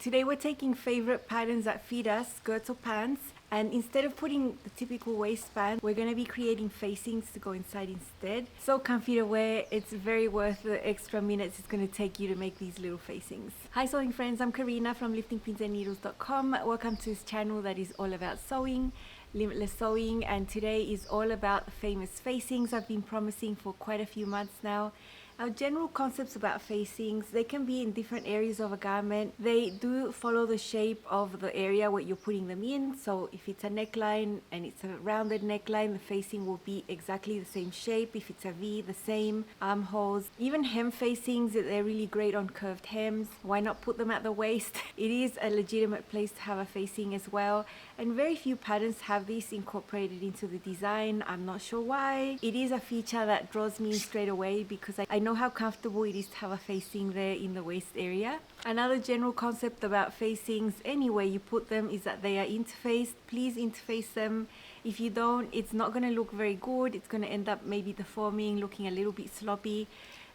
Today we're taking favorite patterns that fit us, skirts or pants, and instead of putting the typical waistband, we're going to be creating facings to go inside instead. So comfy to wear, it's very worth the extra minutes it's going to take you to make these little facings. Hi sewing friends, I'm Karina from liftingpinsandneedles.com. Welcome to this channel that is all about sewing, limitless sewing, and today is all about the famous facings I've been promising for quite a few months now. Our general concepts about facings, they can be in different areas of a garment. They do follow the shape of the area where you're putting them in. So if it's a neckline and it's a rounded neckline, the facing will be exactly the same shape. If it's a V, the same. Armholes, even hem facings, they're really great on curved hems. Why not put them at the waist? It is a legitimate place to have a facing as well. And very few patterns have this incorporated into the design. I'm not sure why. It is a feature that draws me in straight away because I know how comfortable it is to have a facing there in the waist area. Another general concept about facings, anywhere you put them, is that they are interfaced. Please interface them. If you don't, it's not going to look very good. It's going to end up maybe deforming, looking a little bit sloppy.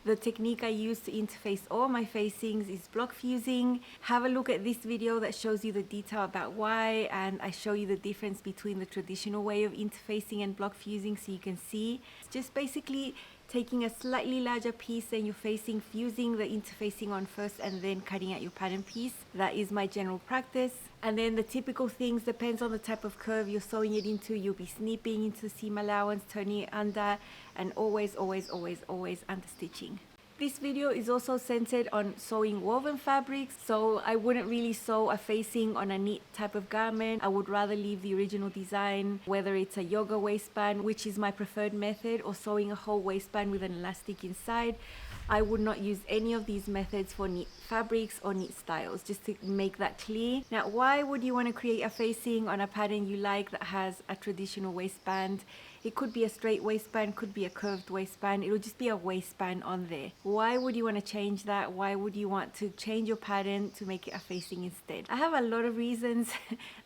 The technique I use to interface all my facings is block fusing. Have a look at this video that shows you the detail about why, and I show you the difference between the traditional way of interfacing and block fusing so you can see. It's just basically taking a slightly larger piece than you're facing, fusing the interfacing on first and then cutting out your pattern piece. That is my general practice. And then the typical things, depends on the type of curve you're sewing it into. You'll be snipping into the seam allowance, turning it under, and always understitching. This video is also centered on sewing woven fabrics, so I wouldn't really sew a facing on a knit type of garment. I would rather leave the original design, whether it's a yoga waistband, which is my preferred method, or sewing a whole waistband with an elastic inside. I would not use any of these methods for knit fabrics or knit styles, just to make that clear. Now, why would you want to create a facing on a pattern you like that has a traditional waistband? It could be a straight waistband, could be a curved waistband. It'll just be a waistband on there. Why would you want to change that? Why would you want to change your pattern to make it a facing instead? I have a lot of reasons.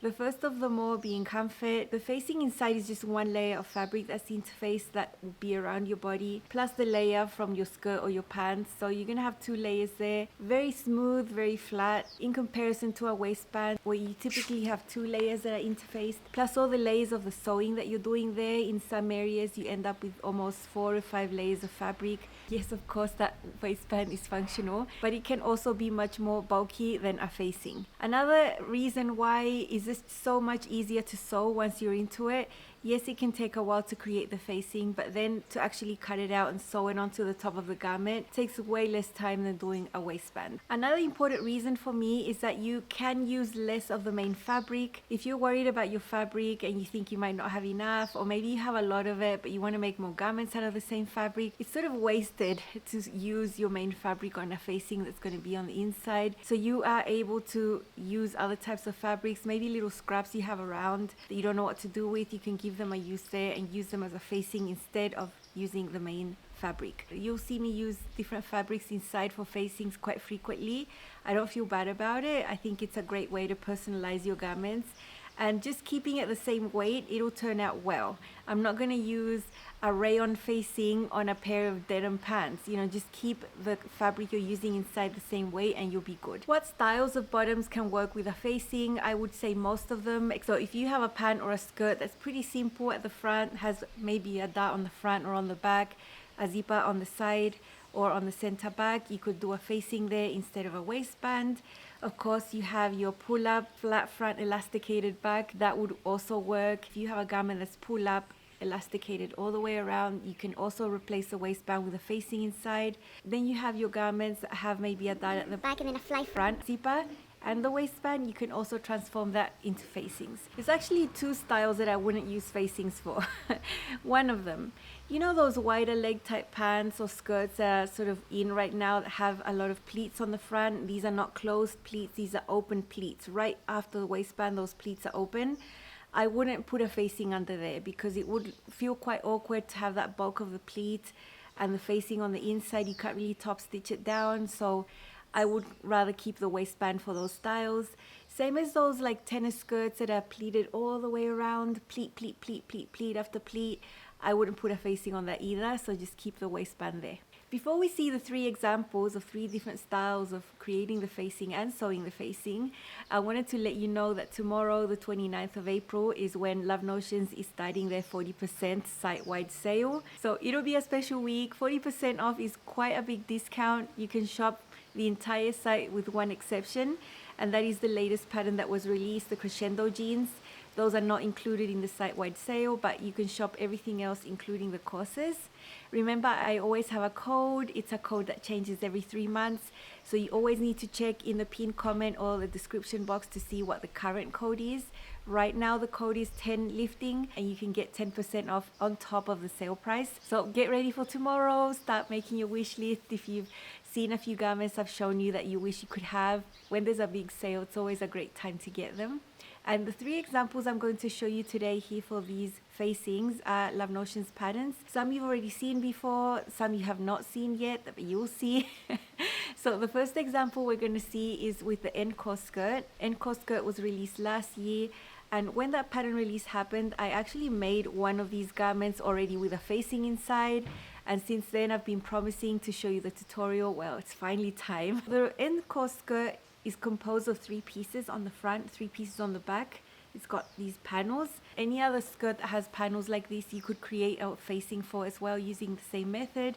The first of them all being comfort. The facing inside is just one layer of fabric that's interfaced that will be around your body, plus the layer from your skirt or your pants. So you're going to have two layers there. Very smooth, very flat in comparison to a waistband where you typically have two layers that are interfaced, plus all the layers of the sewing that you're doing there. In some areas you end up with almost 4 or 5 layers of fabric. Yes, of course that waistband is functional, but it can also be much more bulky than a facing. Another reason why is just so much easier to sew once you're into it. Yes, it can take a while to create the facing, but then to actually cut it out and sew it onto the top of the garment takes way less time than doing a waistband. Another important reason for me is that you can use less of the main fabric. If you're worried about your fabric and you think you might not have enough, or maybe you have a lot of it but you want to make more garments out of the same fabric, it's sort of wasted to use your main fabric on a facing that's going to be on the inside. So you are able to use other types of fabrics, maybe little scraps you have around that you don't know what to do with. You can give them a use there and use them as a facing instead of using the main fabric. You'll see me use different fabrics inside for facings quite frequently. I don't feel bad about it. I think it's a great way to personalize your garments, and just keeping it the same weight, it'll turn out well. I'm not going to use a rayon facing on a pair of denim pants. Just keep the fabric you're using inside the same weight and you'll be good. What styles of bottoms can work with a facing? I would say most of them. So if you have a pant or a skirt that's pretty simple at the front, has maybe a dot on the front or on the back, a zipper on the side or on the center back, you could do a facing there instead of a waistband. Of course, you have your pull-up, flat front, elasticated back. That would also work. If you have a garment that's pull-up, elasticated all the way around, you can also replace the waistband with a facing inside. Then you have your garments that have maybe a dot at the back and then a fly front zipper. And the waistband, you can also transform that into facings. There's actually two styles that I wouldn't use facings for. One of them, those wider leg type pants or skirts that are sort of in right now that have a lot of pleats on the front. These are not closed pleats, these are open pleats. Right after the waistband, those pleats are open. I wouldn't put a facing under there because it would feel quite awkward to have that bulk of the pleat and the facing on the inside. You can't really top stitch it down, so I would rather keep the waistband for those styles. Same as those like tennis skirts that are pleated all the way around, pleat after pleat. I wouldn't put a facing on that either, so just keep the waistband there. Before we see the 3 examples of 3 different styles of creating the facing and sewing the facing, I wanted to let you know that tomorrow, the 29th of April, is when Love Notions is starting their 40% site-wide sale. So it'll be a special week. 40% off is quite a big discount. You can shop the entire site with one exception, and that is the latest pattern that was released, the crescendo jeans. Those are not included in the site-wide sale, but you can shop everything else, including the courses. Remember, I always have a code. It's a code that changes every 3 months. So you always need to check in the pinned comment or the description box to see what the current code is. Right now, the code is 10 lifting, and you can get 10% off on top of the sale price. So get ready for tomorrow. Start making your wish list. If you've seen a few garments I've shown you that you wish you could have, when there's a big sale, it's always a great time to get them. And the 3 examples I'm going to show you today here for these facings are Love Notions patterns. Some you've already seen before, some you have not seen yet, but you'll see. So the first example we're going to see is with the Encore skirt. Encore skirt was released last year. And when that pattern release happened, I actually made one of these garments already with a facing inside. And since then, I've been promising to show you the tutorial. Well, it's finally time. The Encore skirt is composed of 3 pieces on the front, 3 pieces on the back. It's got these panels. Any other skirt that has panels like this, you could create a facing for as well using the same method.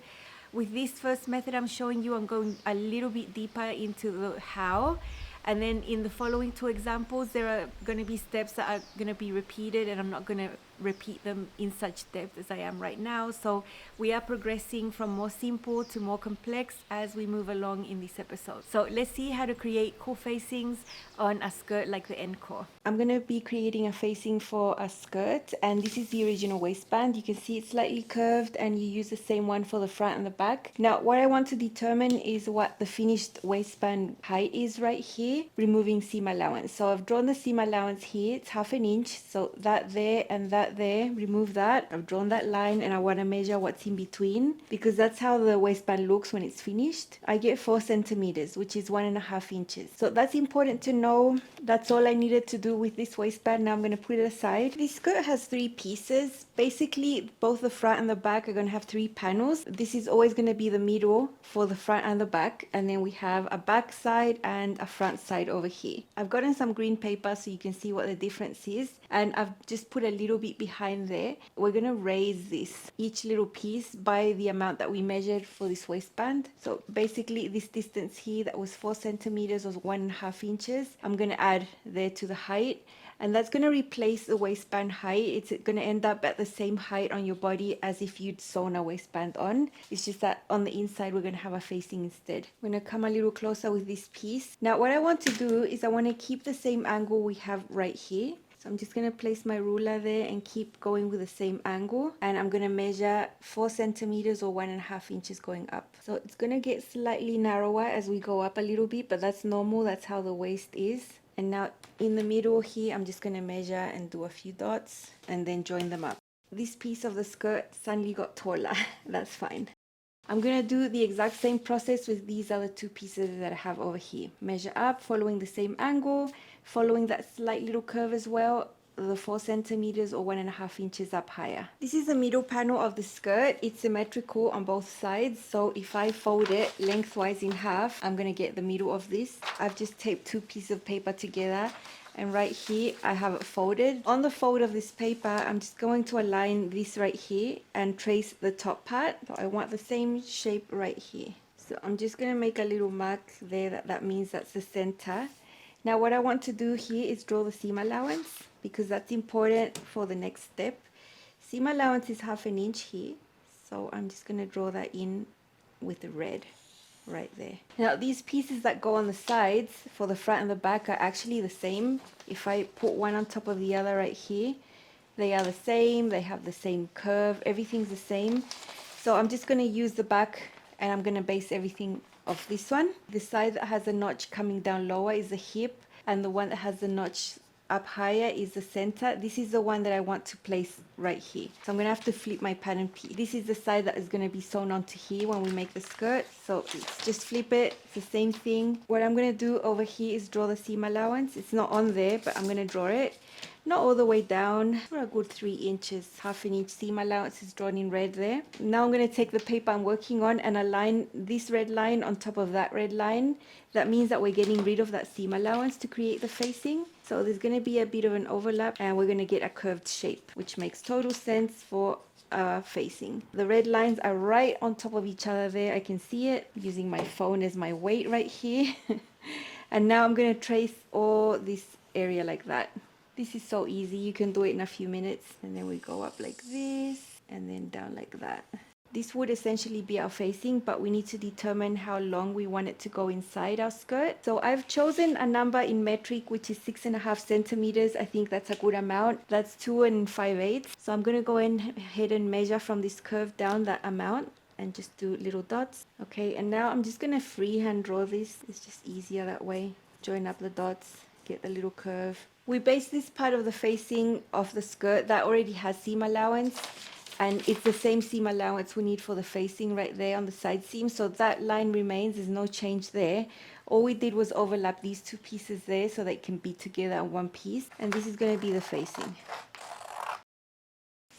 With this first method I'm showing you, I'm going a little bit deeper into the how. And then in the following 2 examples, there are going to be steps that are going to be repeated, and I'm not going to repeat them in such depth as I am right now. So we are progressing from more simple to more complex as we move along in this episode. So let's see how to create cool facings on a skirt like the Encore. I'm going to be creating a facing for a skirt, and this is the original waistband. You can see it's slightly curved, and you use the same one for the front and the back. Now what I want to determine is what the finished waistband height is right here, removing seam allowance. So I've drawn the seam allowance here. It's 1/2 inch, so that there and that there, remove that. I've drawn that line, and I want to measure what's in between, because that's how the waistband looks when it's finished. I get 4 centimeters, which is 1.5 inches. So that's important to know. That's all I needed to do with this waistband. Now I'm going to put it aside. This skirt has 3 pieces. Basically, both the front and the back are going to have 3 panels. This is always going to be the middle for the front and the back, and then we have a back side and a front side over here. I've gotten some green paper so you can see what the difference is, and I've just put a little bit behind there. We're going to raise this, each little piece, by the amount that we measured for this waistband. So basically this distance here that was 4 centimeters was 1.5 inches. I'm going to add there to the height, and that's going to replace the waistband height. It's going to end up at the same height on your body as if you'd sewn a waistband on. It's just that on the inside we're going to have a facing instead. I'm going to come a little closer with this piece. Now what I want to do is I want to keep the same angle we have right here. So I'm just going to place my ruler there and keep going with the same angle, and I'm going to measure 4 centimeters or 1.5 inches going up. So it's going to get slightly narrower as we go up a little bit, but that's normal. That's how the waist is. And now in the middle here, I'm just going to measure and do a few dots and then join them up. This piece of the skirt suddenly got taller. That's fine. I'm going to do the exact same process with these other 2 pieces that I have over here. Measure up, following the same angle, following that slight little curve as well, the 4 centimeters or 1.5 inches up higher. This is the middle panel of the skirt. It's symmetrical on both sides, so if I fold it lengthwise in half, I'm going to get the middle of this. I've just taped 2 pieces of paper together, and right here I have it folded. On the fold of this paper, I'm just going to align this right here and trace the top part. So I want the same shape right here. So I'm just going to make a little mark there. That means that's the center. Now what I want to do here is draw the seam allowance, because that's important for the next step. Seam allowance is 1/2 inch here, so I'm just going to draw that in with the red right there. Now these pieces that go on the sides for the front and the back are actually the same. If I put one on top of the other right here, they are the same. They have the same curve. Everything's the same. So I'm just going to use the back, and I'm going to base everything off this one. The side that has a notch coming down lower is the hip, and the one that has the notch up higher is the center. This is the one that I want to place right here. So I'm going to have to flip my pattern piece. This is the side that is going to be sewn onto here when we make the skirt. So let's just flip it. It's the same thing. What I'm going to do over here is draw the seam allowance. It's not on there, but I'm going to draw it. not all the way down, for a good 3 inches. Half an inch seam allowance is drawn in red there. Now I'm going to take the paper I'm working on and align this red line on top of that red line. That means that we're getting rid of that seam allowance to create the facing. So there's going to be a bit of an overlap and we're going to get a curved shape, which makes total sense for facing. The red lines are right on top of each other there. I can see it using my phone as my weight right here. And now I'm going to trace all this area like that. This is so easy. You can do it in a few minutes. And then we go up like this and then down like that. This would essentially be our facing, but we need to determine how long we want it to go inside our skirt. So I've chosen a number in metric, which is 6.5 centimeters. I think that's a good amount. That's 2 5/8. So I'm going to go ahead and measure from this curve down that amount and just do little dots. Okay, and now I'm just going to freehand draw this. It's just easier that way. Join up the dots, get the little curve. We base this part of the facing of the skirt that already has seam allowance, and it's the same seam allowance we need for the facing right there on the side seam. So that line remains, there's no change there. All we did was overlap these two pieces there so they can be together in one piece, and this is going to be the facing.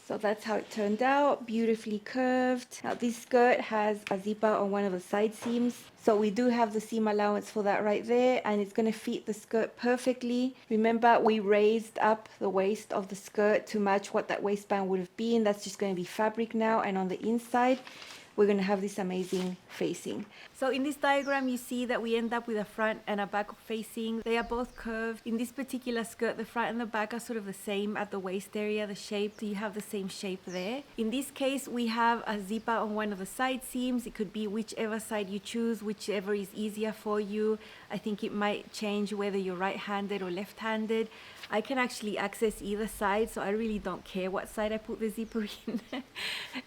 So that's how it turned out, beautifully curved. Now this skirt has a zipper on one of the side seams. So we do have the seam allowance for that right there, and it's going to fit the skirt perfectly. Remember, we raised up the waist of the skirt to match what that waistband would have been. That's just going to be fabric now, and on the inside, we're going to have this amazing facing. So in this diagram, you see that we end up with a front and a back facing. They are both curved. In this particular skirt, the front and the back are sort of the same at the waist area, the shape. So you have the same shape there. In this case, we have a zipper on one of the side seams. It could be whichever side you choose, whichever is easier for you. I think it might change whether you're right-handed or left-handed. I can actually access either side, so I really don't care what side I put the zipper in.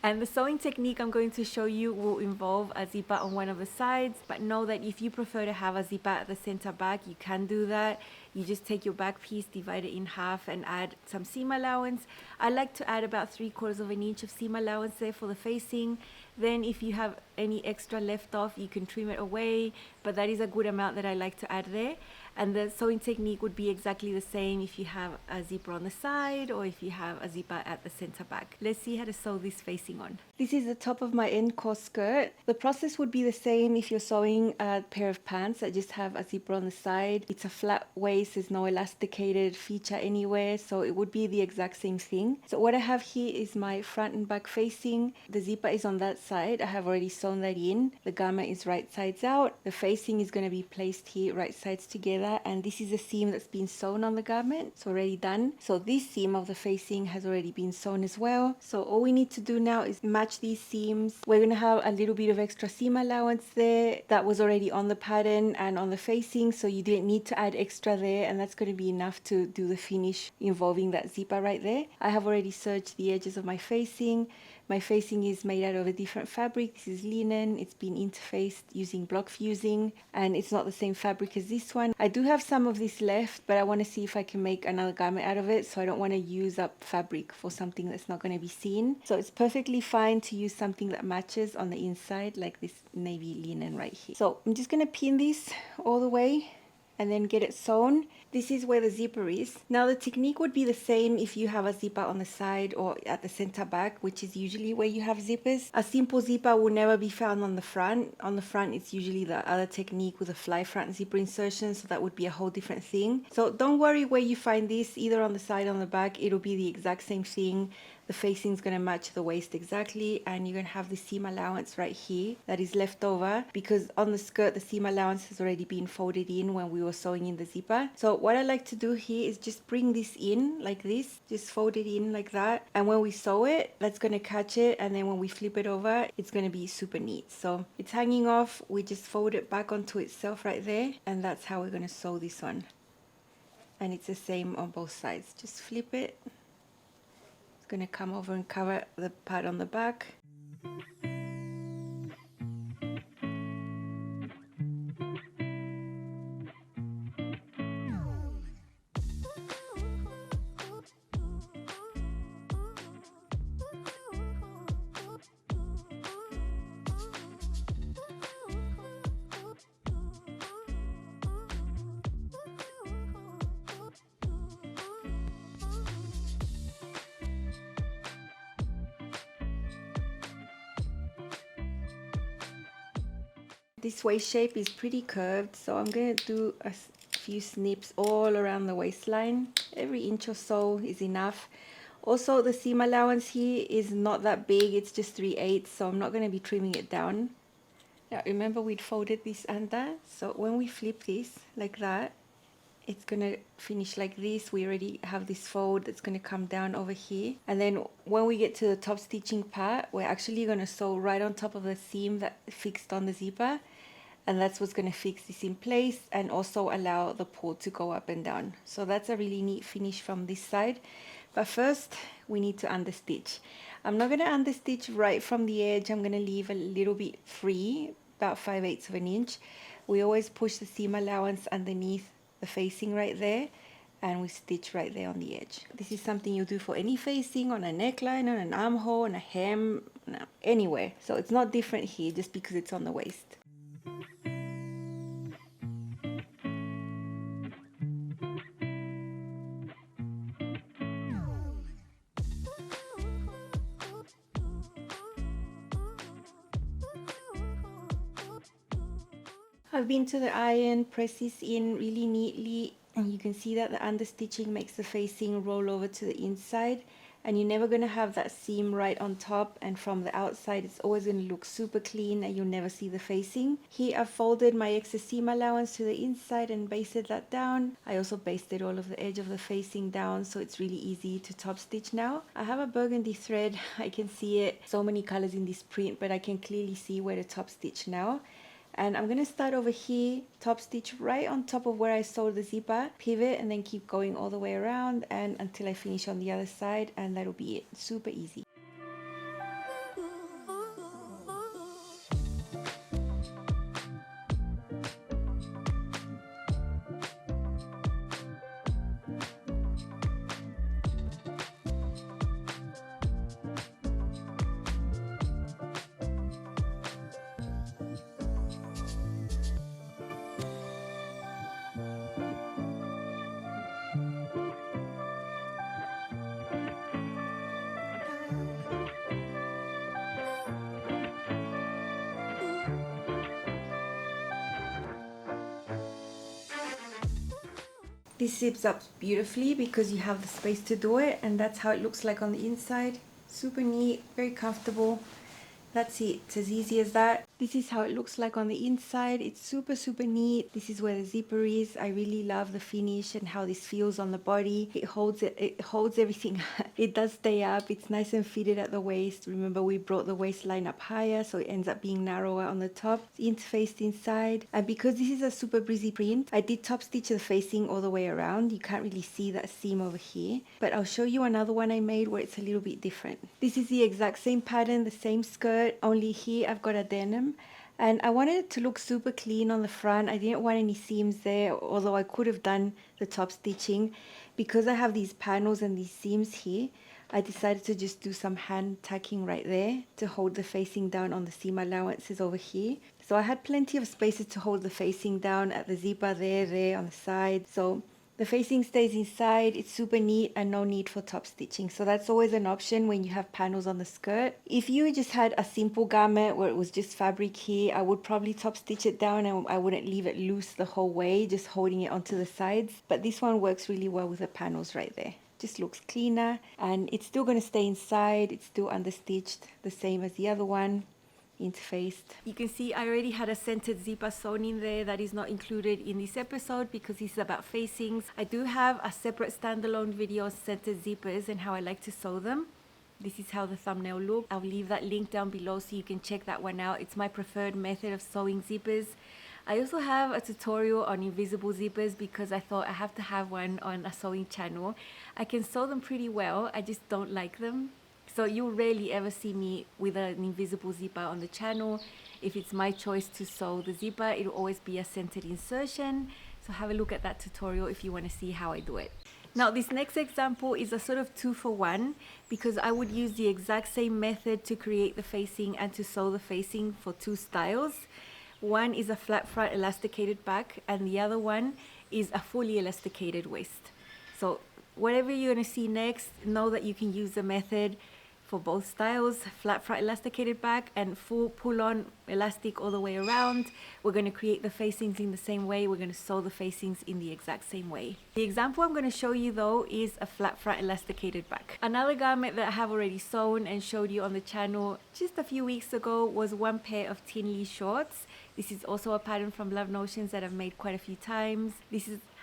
And the sewing technique I'm going to show you will involve a zipper on one of the sides, but know that if you prefer to have a zipper at the center back, you can do that. You just take your back piece, divide it in half, and add some seam allowance. I like to add about 3/4 of an inch of seam allowance there for the facing. Then if you have any extra left off, you can trim it away, but that is a good amount that I like to add there. And the sewing technique would be exactly the same if you have a zipper on the side or if you have a zipper at the center back. Let's see how to sew this facing on. This is the top of my Encore skirt. The process would be the same if you're sewing a pair of pants that just have a zipper on the side. It's a flat waist, there's no elasticated feature anywhere, so it would be the exact same thing. So what I have here is my front and back facing. The zipper is on that side. I have already sewn that in. The garment is right sides out. The facing is going to be placed here, right sides together. And this is a seam that's been sewn on the garment. It's already done. So this seam of the facing has already been sewn as well. So all we need to do now is match these seams. We're going to have a little bit of extra seam allowance there that was already on the pattern and on the facing, so you didn't need to add extra there, and that's going to be enough to do the finish involving that zipper right there. I have already serged the edges of my facing. My facing is made out of a different fabric. This is linen. It's been interfaced using block fusing, and it's not the same fabric as this one. I do have some of this left, but I want to see if I can make another garment out of it, so I don't want to use up fabric for something that's not going to be seen. So it's perfectly fine to use something that matches on the inside, like this navy linen right here. So I'm just going to pin this all the way and then get it sewn. This is where the zipper is. Now the technique would be the same if you have a zipper on the side or at the center back, which is usually where you have zippers. A simple zipper will never be found on the front. On the front, it's usually the other technique with a fly front zipper insertion, so that would be a whole different thing. So don't worry where you find this, either on the side or on the back, it'll be the exact same thing. The facing is going to match the waist exactly, and you're going to have the seam allowance right here that is left over, because on the skirt the seam allowance has already been folded in when we were sewing in the zipper. So what I like to do here is just bring this in like this, just fold it in like that, and when we sew it, that's going to catch it, and then when we flip it over, it's going to be super neat. So it's hanging off, we just fold it back onto itself right there, and that's how we're going to sew this on. And it's the same on both sides. Just flip it. Going to come over and cover the part on the back. This waist shape is pretty curved, so I'm going to do a few snips all around the waistline. Every inch or so is enough. Also, the seam allowance here is not that big, it's just 3/8, so I'm not going to be trimming it down. Now remember, we'd folded this under, so when we flip this like that, it's going to finish like this. We already have this fold that's going to come down over here. And then when we get to the top stitching part, we're actually going to sew right on top of the seam that fixed on the zipper. And that's what's going to fix this in place and also allow the pull to go up and down. So that's a really neat finish from this side. But first, we need to understitch. I'm not going to understitch right from the edge. I'm going to leave a little bit free, about 5/8 of an inch. We always push the seam allowance underneath the facing right there, and we stitch right there on the edge. This is something you do for any facing, on a neckline, on an armhole, on a hem, anywhere. So it's not different here just because it's on the waist. I've been to the iron, press this in really neatly, and you can see that the understitching makes the facing roll over to the inside, and you're never going to have that seam right on top, and from the outside it's always going to look super clean and you'll never see the facing. Here I've folded my excess seam allowance to the inside and basted that down. I also basted all of the edge of the facing down, so it's really easy to top stitch now. I have a burgundy thread, I can see it, so many colors in this print, but I can clearly see where to top stitch now. And I'm going to start over here, top stitch right on top of where I sewed the zipper, pivot, and then keep going all the way around and until I finish on the other side, and that'll be it. Super easy. This zips up beautifully because you have the space to do it, and that's how it looks like on the inside. Super neat, very comfortable. That's it, it's as easy as that. This is how it looks like on the inside. It's super neat. This is where the zipper is. I really love the finish and how this feels on the body. It holds everything. It does stay up. It's nice and fitted at the waist. Remember, we brought the waistline up higher, so it ends up being narrower on the top. It's interfaced inside. And because this is a super breezy print, I did top stitch the facing all the way around. You can't really see that seam over here, but I'll show you another one I made where it's a little bit different. This is the exact same pattern, the same skirt, only here I've got a denim. And I wanted it to look super clean on the front. I didn't want any seams there, although I could have done the top stitching. Because I have these panels and these seams here, I decided to just do some hand tacking right there to hold the facing down on the seam allowances over here. So I had plenty of spaces to hold the facing down at the zipper there on the side. So the facing stays inside, it's super neat and no need for top stitching. So that's always an option when you have panels on the skirt. If you just had a simple garment where it was just fabric here, I would probably top stitch it down and I wouldn't leave it loose the whole way, just holding it onto the sides. But this one works really well with the panels right there. Just looks cleaner, and it's still going to stay inside. It's still understitched, the same as the other one. Interfaced. You can see I already had a centered zipper sewn in there that is not included in this episode because this is about facings. I do have a separate standalone video on centered zippers and how I like to sew them. This is how the thumbnail looks. I'll leave that link down below so you can check that one out. It's my preferred method of sewing zippers. I also have a tutorial on invisible zippers because I thought I have to have one on a sewing channel. I can sew them pretty well, I just don't like them. So you'll rarely ever see me with an invisible zipper on the channel. If it's my choice to sew the zipper, it'll always be a centered insertion. So have a look at that tutorial if you want to see how I do it. Now this next example is a sort of 2-for-1 because I would use the exact same method to create the facing and to sew the facing for two styles. One is a flat front elasticated back and the other one is a fully elasticated waist. So whatever you're going to see next, know that you can use the method for both styles, flat front elasticated back and full pull-on elastic all the way around. We're going to create the facings in the same way. We're going to sew the facings in the exact same way. The example I'm going to show you though is a flat front elasticated back. Another garment that I have already sewn and showed you on the channel just a few weeks ago was one pair of Tinley shorts. This is also a pattern from Love Notions that I've made quite a few times.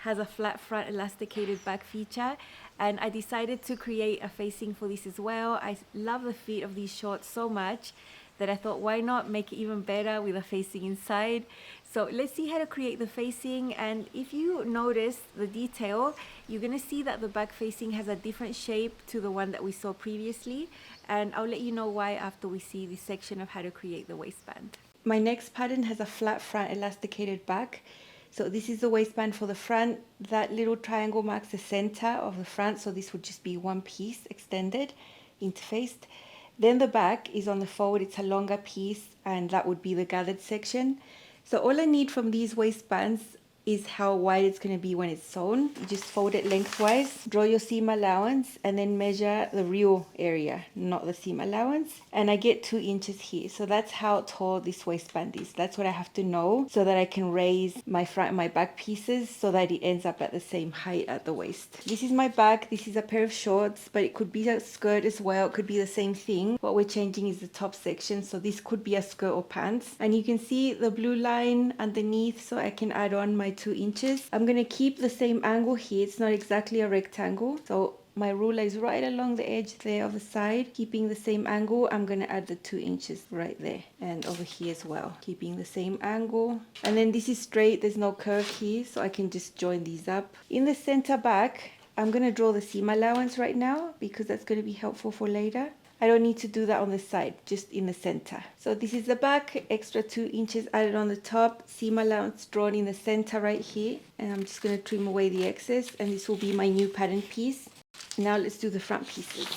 Has a flat front elasticated back feature, and I decided to create a facing for this as well. I love the fit of these shorts so much that I thought, why not make it even better with a facing inside? So let's see how to create the facing. And if you notice the detail, you're gonna see that the back facing has a different shape to the one that we saw previously, and I'll let you know why after we see this section of how to create the waistband. My next pattern has a flat front elasticated back. So this is the waistband for the front. That little triangle marks the center of the front, so this would just be one piece extended, interfaced. Then the back is on the forward, it's a longer piece, and that would be the gathered section. So all I need from these waistbands is how wide it's going to be when it's sewn. You just fold it lengthwise, draw your seam allowance, and then measure the real area, not the seam allowance. And I get 2 inches here. So that's how tall this waistband is. That's what I have to know so that I can raise my front and my back pieces so that it ends up at the same height at the waist. This is my back. This is a pair of shorts, but it could be a skirt as well. It could be the same thing. What we're changing is the top section. So this could be a skirt or pants. And you can see the blue line underneath, so I can add on my 2 inches. I'm going to keep the same angle here. It's not exactly a rectangle, so my ruler is right along the edge there of the side, keeping the same angle. I'm going to add the 2 inches right there and over here as well, keeping the same angle. And then this is straight, there's no curve here, so I can just join these up. In the center back, I'm going to draw the seam allowance right now because that's going to be helpful for later. I don't need to do that on the side, just in the center. So this is the back, extra 2 inches added on the top, seam allowance drawn in the center right here. And I'm just going to trim away the excess, and this will be my new pattern piece. Now let's do the front pieces.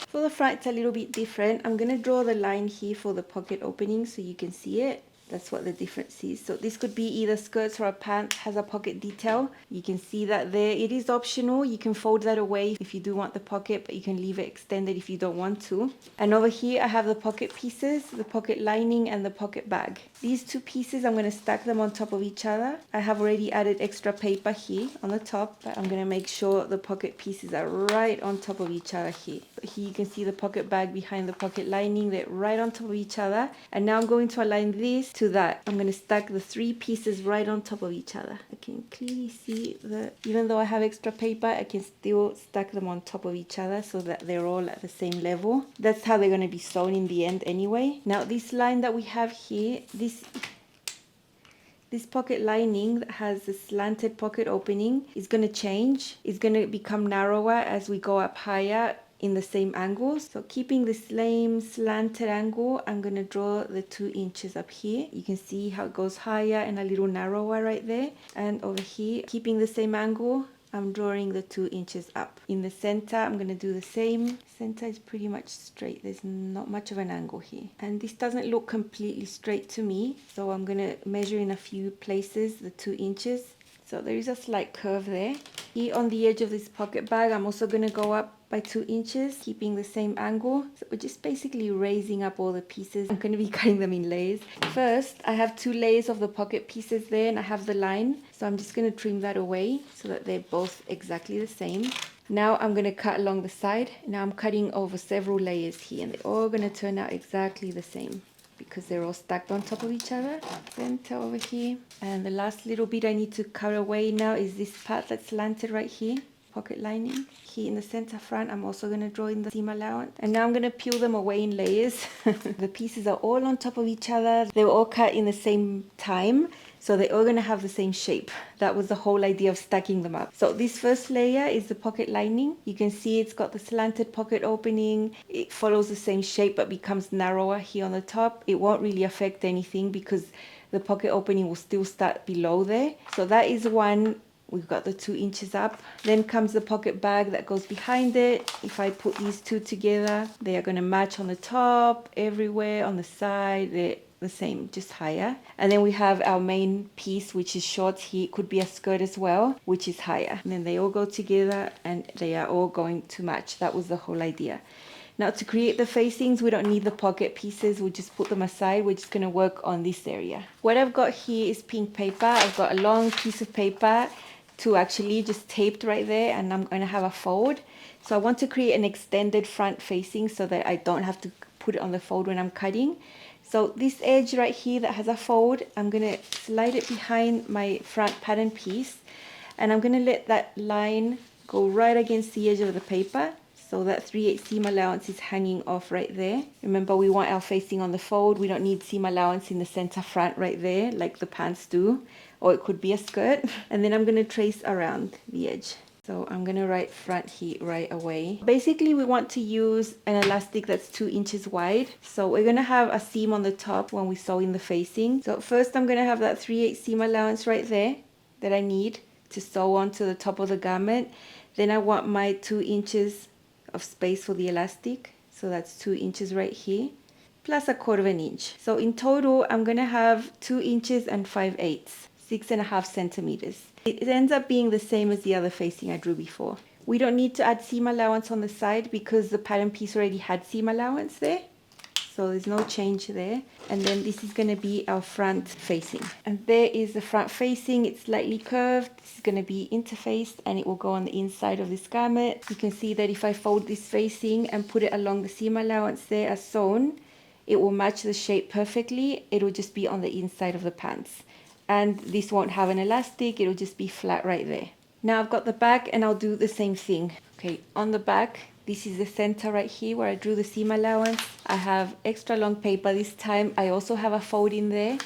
For the front, it's a little bit different. I'm going to draw the line here for the pocket opening so you can see it. That's what the difference is. So this could be either skirts or a pant, has a pocket detail. You can see that there. It is optional. You can fold that away if you do want the pocket, but you can leave it extended if you don't want to. And over here I have the pocket pieces, the pocket lining and the pocket bag. These 2 pieces, I'm going to stack them on top of each other. I have already added extra paper here on the top, but I'm going to make sure the pocket pieces are right on top of each other here. But here you can see the pocket bag behind the pocket lining. They're right on top of each other. And now I'm going to align this to that. I'm going to stack the 3 pieces right on top of each other. I can clearly see that even though I have extra paper, I can still stack them on top of each other so that they're all at the same level. That's how they're going to be sewn in the end anyway. Now this line that we have here, this pocket lining that has a slanted pocket opening is going to change. It's going to become narrower as we go up higher in the same angles. So keeping the same slanted angle, I'm going to draw the 2 inches up here. You can see how it goes higher and a little narrower right there. And over here, keeping the same angle, I'm drawing the 2 inches up. In the center, I'm going to do the same. Center is pretty much straight. There's not much of an angle here. And this doesn't look completely straight to me. So I'm going to measure in a few places the 2 inches. So there is a slight curve there. Here on the edge of this pocket bag, I'm also going to go up by 2 inches, keeping the same angle. So we're just basically raising up all the pieces. I'm going to be cutting them in layers. First, I have 2 layers of the pocket pieces there, and I have the line. So I'm just going to trim that away so that they're both exactly the same. Now I'm going to cut along the side. Now I'm cutting over several layers here, and they're all going to turn out exactly the same because they're all stacked on top of each other. Center over here. And the last little bit I need to cut away now is this part that's slanted right here. Pocket lining. Here in the center front, I'm also going to draw in the seam allowance. And now I'm going to peel them away in layers. The pieces are all on top of each other. They were all cut in the same time. So they're all going to have the same shape. That was the whole idea of stacking them up. So this first layer is the pocket lining. You can see it's got the slanted pocket opening. It follows the same shape but becomes narrower here on the top. It won't really affect anything because the pocket opening will still start below there. So that is one. We've got the 2 inches up. Then comes the pocket bag that goes behind it. If I put these 2 together, they are going to match on the top, everywhere, on the side. They're the same, just higher. And then we have our main piece, which is short here. It could be a skirt as well, which is higher. And then they all go together and they are all going to match. That was the whole idea. Now to create the facings, we don't need the pocket pieces. We'll just put them aside. We're just going to work on this area. What I've got here is pink paper. I've got a long piece of paper to actually just taped right there, and I'm going to have a fold. So I want to create an extended front facing so that I don't have to put it on the fold when I'm cutting. So this edge right here that has a fold, I'm going to slide it behind my front pattern piece, and I'm going to let that line go right against the edge of the paper. So that 3/8 seam allowance is hanging off right there. Remember, we want our facing on the fold. We don't need seam allowance in the center front right there like the pants do, or it could be a skirt. And then I'm going to trace around the edge. So I'm going to write front here right away. Basically, we want to use an elastic that's 2 inches wide. So we're going to have a seam on the top when we sew in the facing. So first I'm going to have that 3/8 seam allowance right there that I need to sew onto the top of the garment. Then I want my 2 inches of space for the elastic, so that's 2 inches right here, plus 1/4 inch. So in total I'm gonna have 2 inches and 5/8, 6.5 centimeters. It ends up being the same as the other facing I drew before. We don't need to add seam allowance on the side because the pattern piece already had seam allowance there, so there's no change there. And then this is going to be our front facing, and there is the front facing. It's slightly curved. This is going to be interfaced, and it will go on the inside of this garment. You can see that if I fold this facing and put it along the seam allowance there as sewn, it will match the shape perfectly. It will just be on the inside of the pants, and this won't have an elastic. It will just be flat right there. Now I've got the back, and I'll do the same thing. Okay, on the back, this is the center right here where I drew the seam allowance. I have extra long paper this time. I also have a fold in there,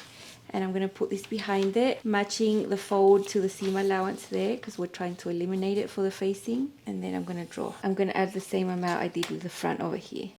and I'm going to put this behind it, matching the fold to the seam allowance there because we're trying to eliminate it for the facing. And then I'm going to draw. I'm going to add the same amount I did with the front over here.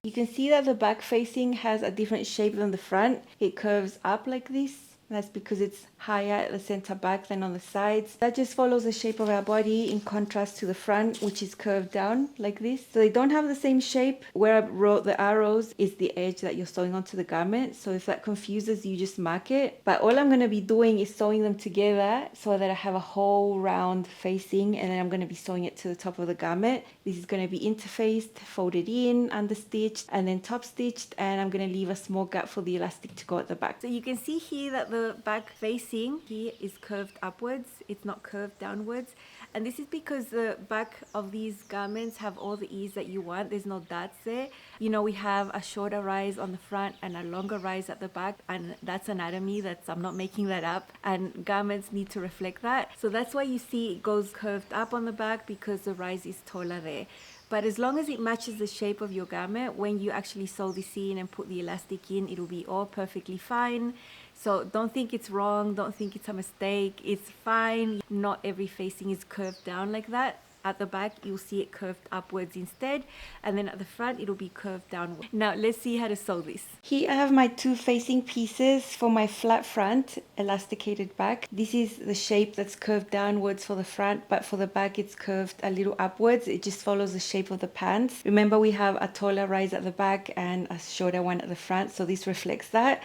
You can see that the back facing has a different shape than the front. It curves up like this. That's because it's higher at the center back than on the sides. That just follows the shape of our body in contrast to the front, which is curved down like this. So they don't have the same shape. Where I wrote the arrows is the edge that you're sewing onto the garment. So if that confuses you, just mark it. But all I'm going to be doing is sewing them together so that I have a whole round facing, and then I'm going to be sewing it to the top of the garment. This is going to be interfaced, folded in, understitched, and then top stitched, and I'm going to leave a small gap for the elastic to go at the back. So you can see here that the back facing here is curved upwards. It's not curved downwards. And this is because the back of these garments have all the ease that you want. There's no dots there. You know, we have a shorter rise on the front and a longer rise at the back, and that's anatomy. I'm not making that up, and garments need to reflect that. So that's why you see it goes curved up on the back, because the rise is taller there. But as long as it matches the shape of your garment, when you actually sew this in and put the elastic in, it'll be all perfectly fine. So don't think it's wrong, don't think it's a mistake, it's fine. Not every facing is curved down like that. At the back, you'll see it curved upwards instead, and then at the front, it'll be curved downward. Now, let's see how to sew this. Here I have my 2 facing pieces for my flat front, elasticated back. This is the shape that's curved downwards for the front, but for the back, it's curved a little upwards. It just follows the shape of the pants. Remember, we have a taller rise at the back and a shorter one at the front, so this reflects that.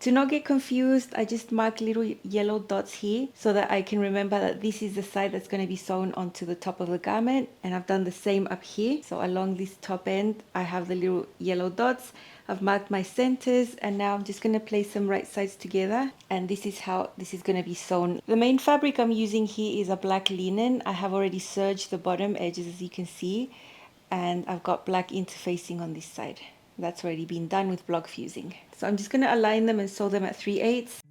To not get confused, I just mark little yellow dots here so that I can remember that this is the side that's going to be sewn onto the top of the garment, and I've done the same up here. So along this top end, I have the little yellow dots. I've marked my centers, and now I'm just going to place them right sides together, and this is how this is going to be sewn. The main fabric I'm using here is a black linen. I have already serged the bottom edges, as you can see, and I've got black interfacing on this side. That's already been done with block fusing. So I'm just going to align them and sew them at 3/8.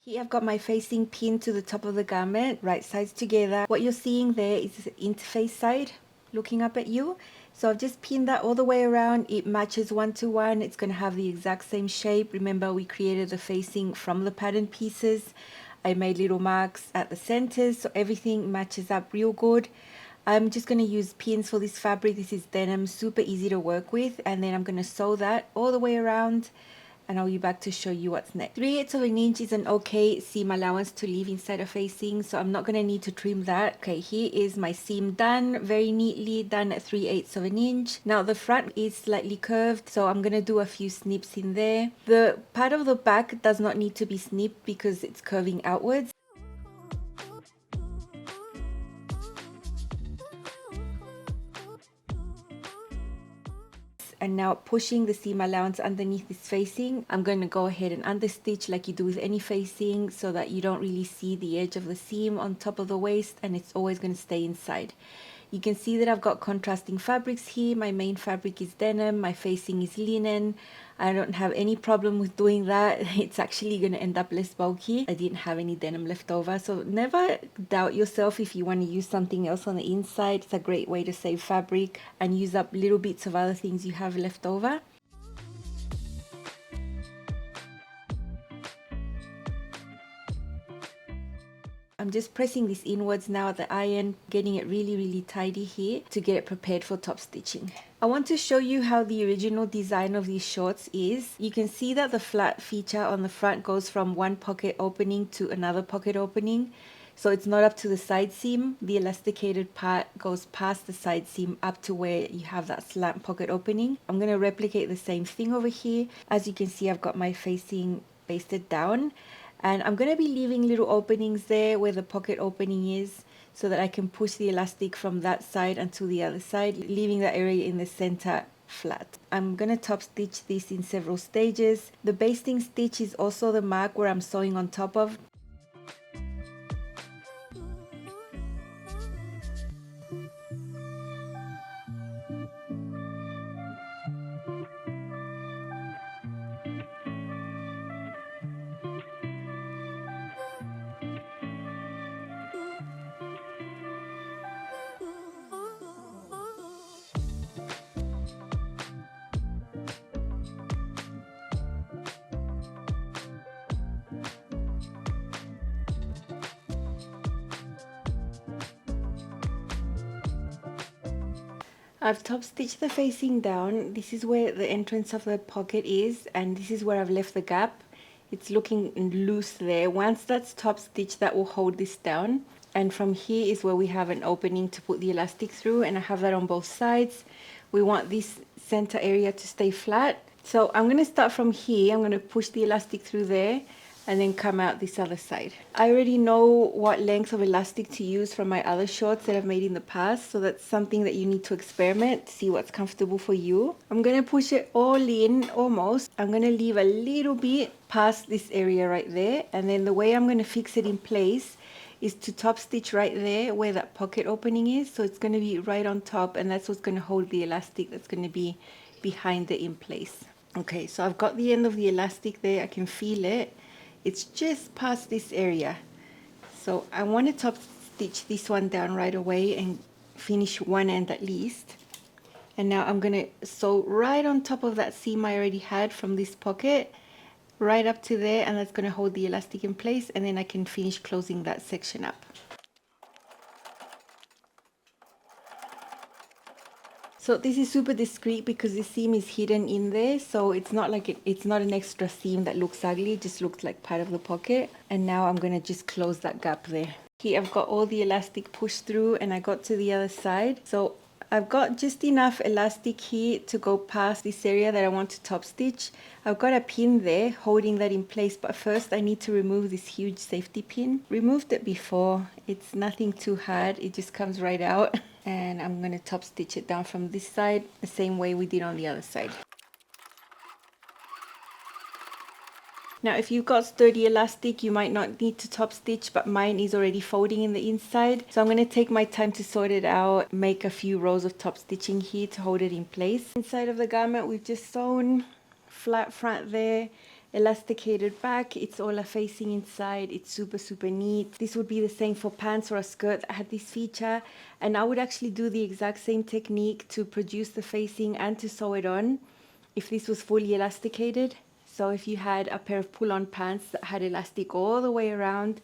Here I've got my facing pinned to the top of the garment, right sides together. What you're seeing there is the interface side looking up at you. So I've just pinned that all the way around. It matches 1 to 1. It's going to have the exact same shape. Remember, we created the facing from the pattern pieces. I made little marks at the centers, so everything matches up real good. I'm just going to use pins for this fabric. This is denim, super easy to work with, and then I'm going to sew that all the way around, and I'll be back to show you what's next. 3/8 of an inch is an okay seam allowance to leave inside a facing, so I'm not going to need to trim that. Okay, here is my seam done, very neatly done at 3/8 of an inch. Now the front is slightly curved, so I'm going to do a few snips in there. The part of the back does not need to be snipped because it's curving outwards. And now pushing the seam allowance underneath this facing, I'm going to go ahead and understitch like you do with any facing so that you don't really see the edge of the seam on top of the waist, and it's always going to stay inside. You can see that I've got contrasting fabrics here. My main fabric is denim, my facing is linen. I don't have any problem with doing that. It's actually going to end up less bulky. I didn't have any denim left over, so never doubt yourself if you want to use something else on the inside. It's a great way to save fabric and use up little bits of other things you have left over. I'm just pressing this inwards now at the iron, getting it really tidy here to get it prepared for top stitching. I want to show you how the original design of these shorts is. You can see that the flat feature on the front goes from one pocket opening to another pocket opening. So it's not up to the side seam. The elasticated part goes past the side seam up to where you have that slant pocket opening. I'm going to replicate the same thing over here. As you can see, I've got my facing basted down. And I'm going to be leaving little openings there where the pocket opening is so that I can push the elastic from that side until the other side, leaving that area in the center flat. I'm going to top stitch this in several stages. The basting stitch is also the mark where I'm sewing on top of. I've top stitched the facing down. This is where the entrance of the pocket is, and this is where I've left the gap. It's looking loose there. Once that's top stitched, that will hold this down. And from here is where we have an opening to put the elastic through, and I have that on both sides. We want this center area to stay flat. So I'm going to start from here. I'm going to push the elastic through there and then come out this other side. I already know what length of elastic to use from my other shorts that I've made in the past, so that's something that you need to experiment, see what's comfortable for you. I'm going to push it all in, almost. I'm going to leave a little bit past this area right there, and then the way I'm going to fix it in place is to top stitch right there where that pocket opening is. So it's going to be right on top, and that's what's going to hold the elastic that's going to be behind the in place. Okay, so I've got the end of the elastic there. I can feel it. It's just past this area. So I want to top stitch this one down right away and finish one end at least. And now I'm going to sew right on top of that seam I already had from this pocket, right up to there, and that's going to hold the elastic in place, and then I can finish closing that section up. So this is super discreet because the seam is hidden in there, so it's not like it's not an extra seam that looks ugly, it just looks like part of the pocket. And now I'm going to just close that gap there. Here I've got all the elastic pushed through, and I got to the other side. So I've got just enough elastic here to go past this area that I want to top stitch. I've got a pin there holding that in place, but first I need to remove this huge safety pin. Removed it before, it's nothing too hard, it just comes right out. And I'm going to top stitch it down from this side the same way we did on the other side. Now if you've got sturdy elastic, you might not need to top stitch, but mine is already folding in the inside. So I'm going to take my time to sort it out, make a few rows of top stitching here to hold it in place. Inside of the garment we've just sewn, flat front there, elasticated back, it's all a facing inside, it's super neat. This would be the same for pants or a skirt that had this feature, and I would actually do the exact same technique to produce the facing and to sew it on if this was fully elasticated. So if you had a pair of pull-on pants that had elastic all the way around,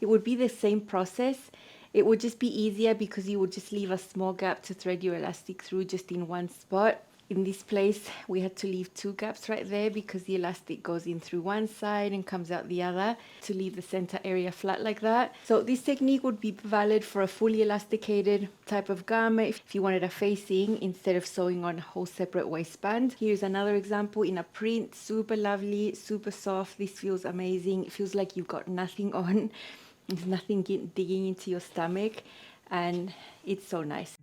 it would be the same process. It would just be easier because you would just leave a small gap to thread your elastic through just in one spot. In this place, we had to leave 2 gaps right there because the elastic goes in through one side and comes out the other to leave the center area flat like that. So this technique would be valid for a fully elasticated type of garment if you wanted a facing instead of sewing on a whole separate waistband. Here's another example in a print, super lovely, super soft. This feels amazing. It feels like you've got nothing on. There's nothing digging into your stomach, and it's so nice.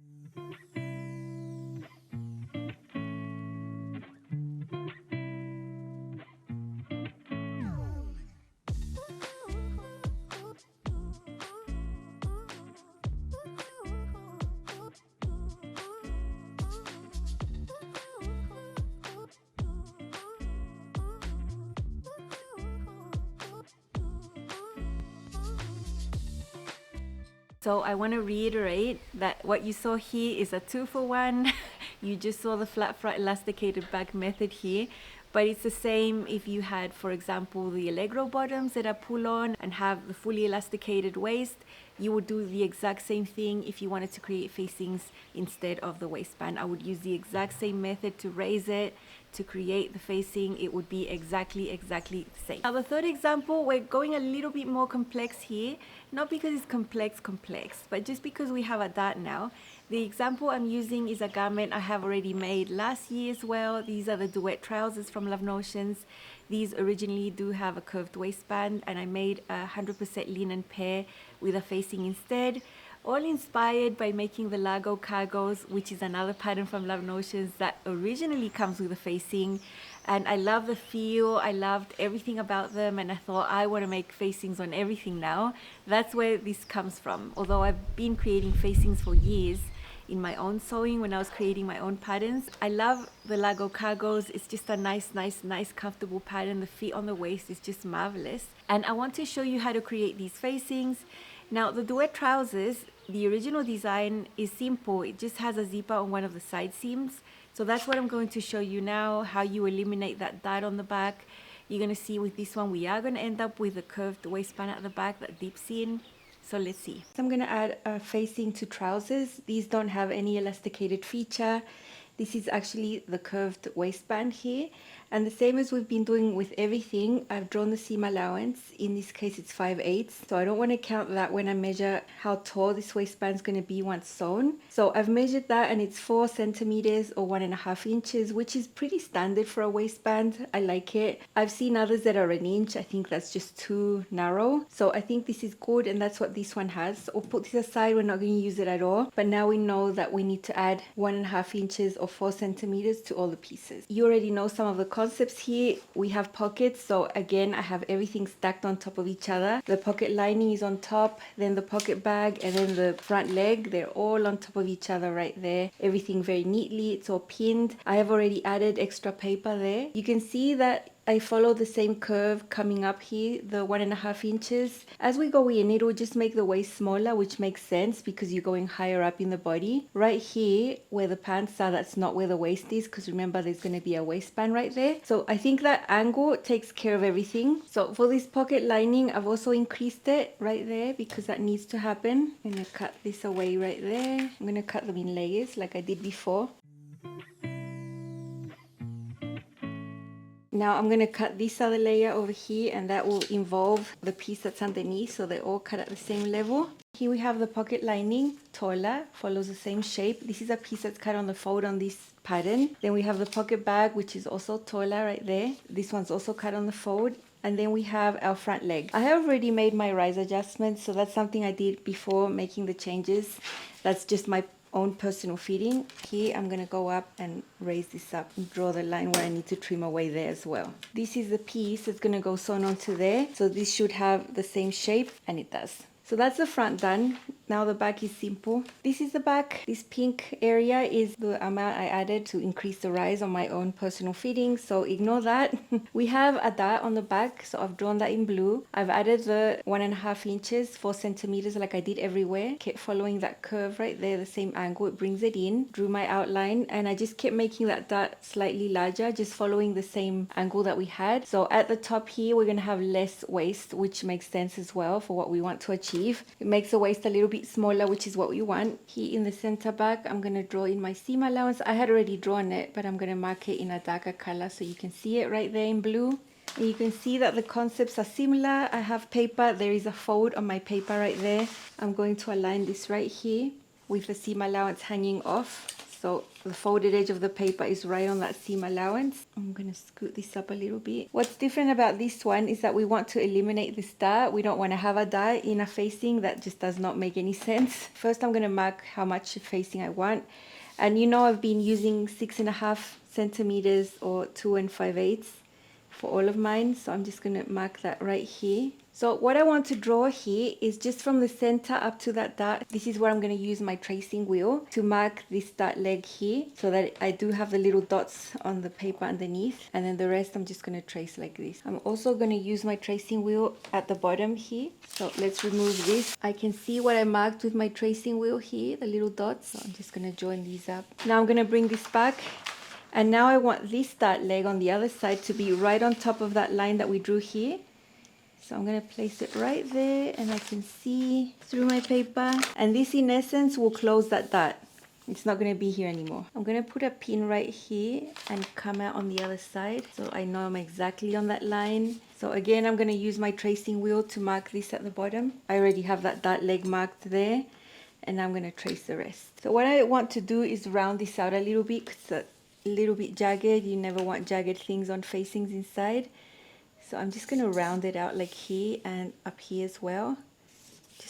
So I want to reiterate that what you saw here is a 2-for-1. You just saw the flat front elasticated back method here, but it's the same if you had, for example, the Allegro bottoms that are pull on and have the fully elasticated waist. You would do the exact same thing if you wanted to create facings instead of the waistband. I would use the exact same method to raise it, to create the facing. It would be exactly the same. Now the third example, we're going a little bit more complex here, not because it's complex, but just because we have a dart now. The example I'm using is a garment I have already made last year as well. These are the Duet trousers from Love Notions. These originally do have a curved waistband, and I made a 100% linen pair with a facing instead. All inspired by making the Largo cargos, which is another pattern from Love Notions that originally comes with a facing. And I love the feel, I loved everything about them, and I thought I want to make facings on everything now. That's where this comes from. Although I've been creating facings for years in my own sewing when I was creating my own patterns. I love the Largo cargos. It's just a nice, comfortable pattern. The fit on the waist is just marvelous. And I want to show you how to create these facings. Now, the Duet trousers, the original design is simple. It just has a zipper on one of the side seams. So that's what I'm going to show you now, how you eliminate that dart on the back. You're going to see with this one, we are going to end up with a curved waistband at the back that dips in. So let's see. So I'm going to add a facing to trousers. These don't have any elasticated feature. This is actually the curved waistband here. And the same as we've been doing with everything, I've drawn the seam allowance. In this case, it's 5/8. So I don't want to count that when I measure how tall this waistband is going to be once sewn. So I've measured that, and it's 4 centimeters or 1.5 inches, which is pretty standard for a waistband. I like it. I've seen others that are 1 inch. I think that's just too narrow. So I think this is good, and that's what this one has. So we'll put this aside. We're not going to use it at all. But now we know that we need to add 1.5 inches or 4 centimeters to all the pieces. You already know some of the concepts here. We have pockets, so again I have everything stacked on top of each other. The pocket lining is on top, then the pocket bag, and then the front leg. They're all on top of each other right there. Everything very neatly. It's all pinned. I have already added extra paper there. You can see that I follow the same curve coming up here, the 1.5 inches. As we go in, it will just make the waist smaller, which makes sense because you're going higher up in the body. Right here, where the pants are, that's not where the waist is, because remember, there's going to be a waistband right there. So I think that angle takes care of everything. So for this pocket lining, I've also increased it right there because that needs to happen. I'm going to cut this away right there. I'm going to cut them in layers like I did before. Now I'm going to cut this other layer over here, and that will involve the piece that's underneath, so they're all cut at the same level. Here we have the pocket lining, taller, follows the same shape. This is a piece that's cut on the fold on this pattern. Then we have the pocket bag, which is also taller right there. This one's also cut on the fold. And then we have our front leg. I have already made my rise adjustments, so that's something I did before making the changes. That's just my own personal fitting. Here I'm going to go up and raise this up and draw the line where I need to trim away there as well. This is the piece that's going to go sewn onto there, so this should have the same shape, and it does. So that's the front done. Now the back is simple. This is the back. This pink area is the amount I added to increase the rise on my own personal fitting, so ignore that. We have a dart on the back, so I've drawn that in blue. I've added the 1.5 inches, 4 centimeters like I did everywhere. Kept following that curve right there, the same angle, it brings it in. Drew my outline, and I just kept making that dart slightly larger, just following the same angle that we had. So at the top here, we're going to have less waist, which makes sense as well for what we want to achieve. It makes the waist a little bit bit smaller, which is what we want. Here in the center back, I'm going to draw in my seam allowance. I had already drawn it, but I'm going to mark it in a darker color so you can see it right there in blue. And you can see that the concepts are similar. I have paper. There is a fold on my paper right there. I'm going to align this right here with the seam allowance hanging off. So the folded edge of the paper is right on that seam allowance. I'm going to scoot this up a little bit. What's different about this one is that we want to eliminate this dart. We don't want to have a dart in a facing. That just does not make any sense. First, I'm going to mark how much facing I want. And you know I've been using 6.5 centimeters or 2 5/8 for all of mine. So I'm just going to mark that right here. So what I want to draw here is just from the center up to that dart. This is where I'm going to use my tracing wheel to mark this dart leg here so that I do have the little dots on the paper underneath. And then the rest I'm just going to trace like this. I'm also going to use my tracing wheel at the bottom here. So let's remove this. I can see what I marked with my tracing wheel here, the little dots. So I'm just going to join these up. Now I'm going to bring this back. And now I want this dart leg on the other side to be right on top of that line that we drew here. So I'm going to place it right there and I can see through my paper. And this in essence will close that dart. It's not going to be here anymore. I'm going to put a pin right here and come out on the other side. So I know I'm exactly on that line. So again, I'm going to use my tracing wheel to mark this at the bottom. I already have that dart leg marked there. And I'm going to trace the rest. So what I want to do is round this out a little bit because it's a little bit jagged. You never want jagged things on facings inside. So I'm just going to round it out like here and up here as well.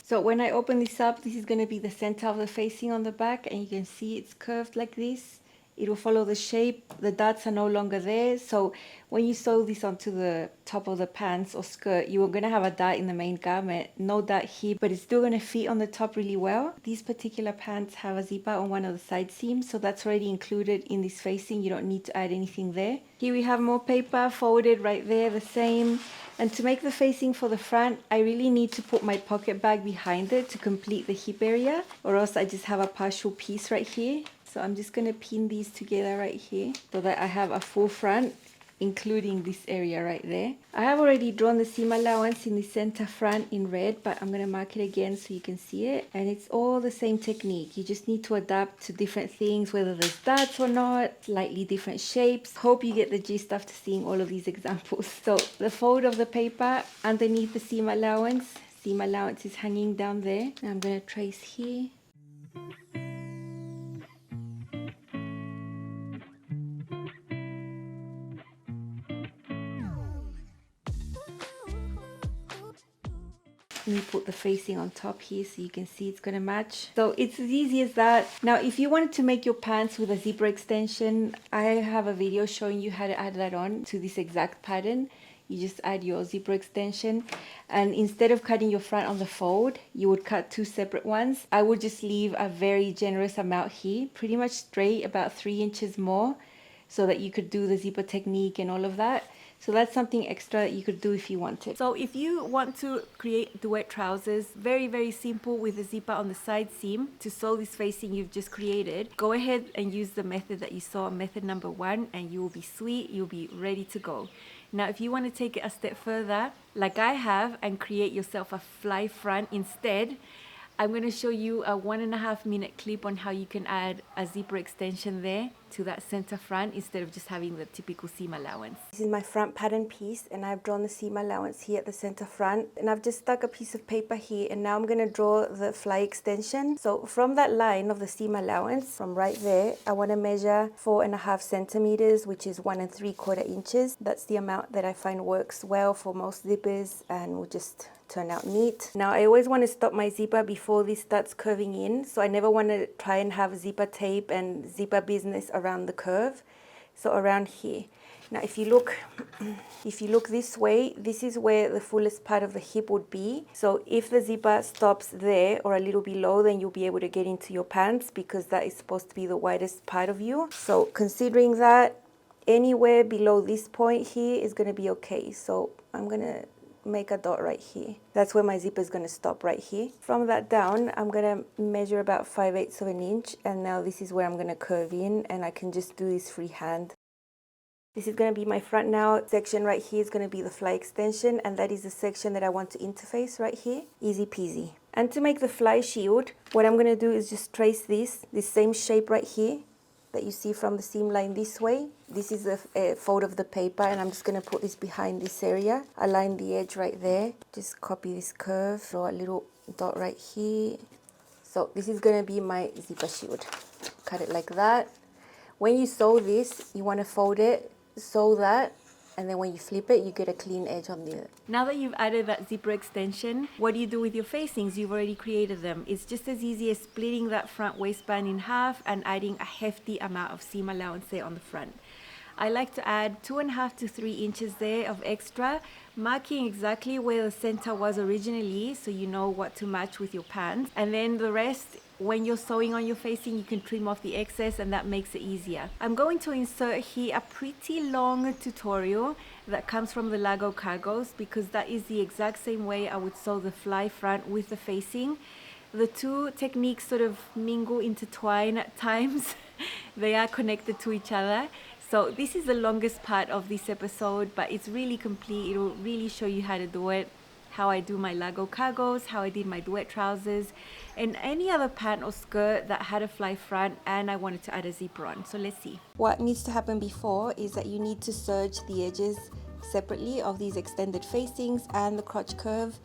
So when I open this up, this is going to be the center of the facing on the back, and you can see it's curved like this. It will follow the shape. The dots are no longer there. So when you sew this onto the top of the pants or skirt, you are going to have a dart in the main garment. No dart here, but it's still going to fit on the top really well. These particular pants have a zipper on one of the side seams, so that's already included in this facing. You don't need to add anything there. Here we have more paper folded right there, the same. And to make the facing for the front, I really need to put my pocket bag behind it to complete the hip area, or else I just have a partial piece right here. So I'm just going to pin these together right here so that I have a full front, including this area right there. I have already drawn the seam allowance in the center front in red, but I'm going to mark it again so you can see it. And it's all the same technique. You just need to adapt to different things, whether there's dots or not, slightly different shapes. Hope you get the gist after seeing all of these examples. So the fold of the paper underneath the seam allowance is hanging down there. And I'm going to trace here. Let me put the facing on top here so you can see it's going to match. So it's as easy as that. Now, if you wanted to make your pants with a zipper extension, I have a video showing you how to add that on to this exact pattern. You just add your zipper extension, and instead of cutting your front on the fold, you would cut 2 separate ones. I would just leave a very generous amount here, pretty much straight, about 3 inches more, so that you could do the zipper technique and all of that. So that's something extra that you could do if you wanted. So if you want to create duet trousers, very, very simple with a zipper on the side seam to sew this facing you've just created, go ahead and use the method that you saw, method number 1, and you will be sweet, you'll be ready to go. Now, if you want to take it a step further, like I have, and create yourself a fly front instead, I'm going to show you a 1.5 minute clip on how you can add a zipper extension there to that center front instead of just having the typical seam allowance. This is my front pattern piece, and I've drawn the seam allowance here at the center front, and I've just stuck a piece of paper here, and now I'm going to draw the fly extension. So from that line of the seam allowance, from right there, I want to measure 4.5 centimeters, which is 1 3/4 inches. That's the amount that I find works well for most zippers and will just turn out neat. Now, I always want to stop my zipper before this starts curving in, so I never want to try and have zipper tape and zipper business around the curve. So around here. Now, if you look this way, this is where the fullest part of the hip would be. So if the zipper stops there or a little below, then you'll be able to get into your pants because that is supposed to be the widest part of you. So considering that, anywhere below this point here is going to be okay. So I'm going to make a dot right here. That's where my zipper is going to stop, right here. From that down, I'm going to measure about 5/8 of an inch, and now this is where I'm going to curve in, and I can just do this freehand. This is going to be my front now. Section right here is going to be the fly extension, and that is the section that I want to interface right here. Easy peasy. And to make the fly shield, what I'm going to do is just trace this same shape right here that you see from the seam line this way. This is a fold of the paper, and I'm just going to put this behind this area. Align the edge right there. Just copy this curve, draw a little dot right here. So this is going to be my zipper shield. Cut it like that. When you sew this, you want to fold it, sew that, and then when you flip it, you get a clean edge on the... Now that you've added that zipper extension, what do you do with your facings? You've already created them. It's just as easy as splitting that front waistband in half and adding a hefty amount of seam allowance there on the front. I like to add 2.5 to 3 inches there of extra, marking exactly where the center was originally so you know what to match with your pants. And then the rest, when you're sewing on your facing, you can trim off the excess and that makes it easier. I'm going to insert here a pretty long tutorial that comes from the Largo cargos because that is the exact same way I would sew the fly front with the facing. The two techniques sort of mingle, intertwine at times. They are connected to each other. So this is the longest part of this episode, but it's really complete. It'll really show you how to do it, how I do my Largo cargos, how I did my Duet trousers, and any other pant or skirt that had a fly front and I wanted to add a zipper on. So let's see. What needs to happen before is that you need to serge the edges separately of these extended facings and the crotch curve.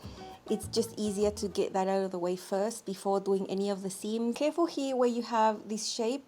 It's just easier to get that out of the way first before doing any of the seam. Careful here where you have this shape.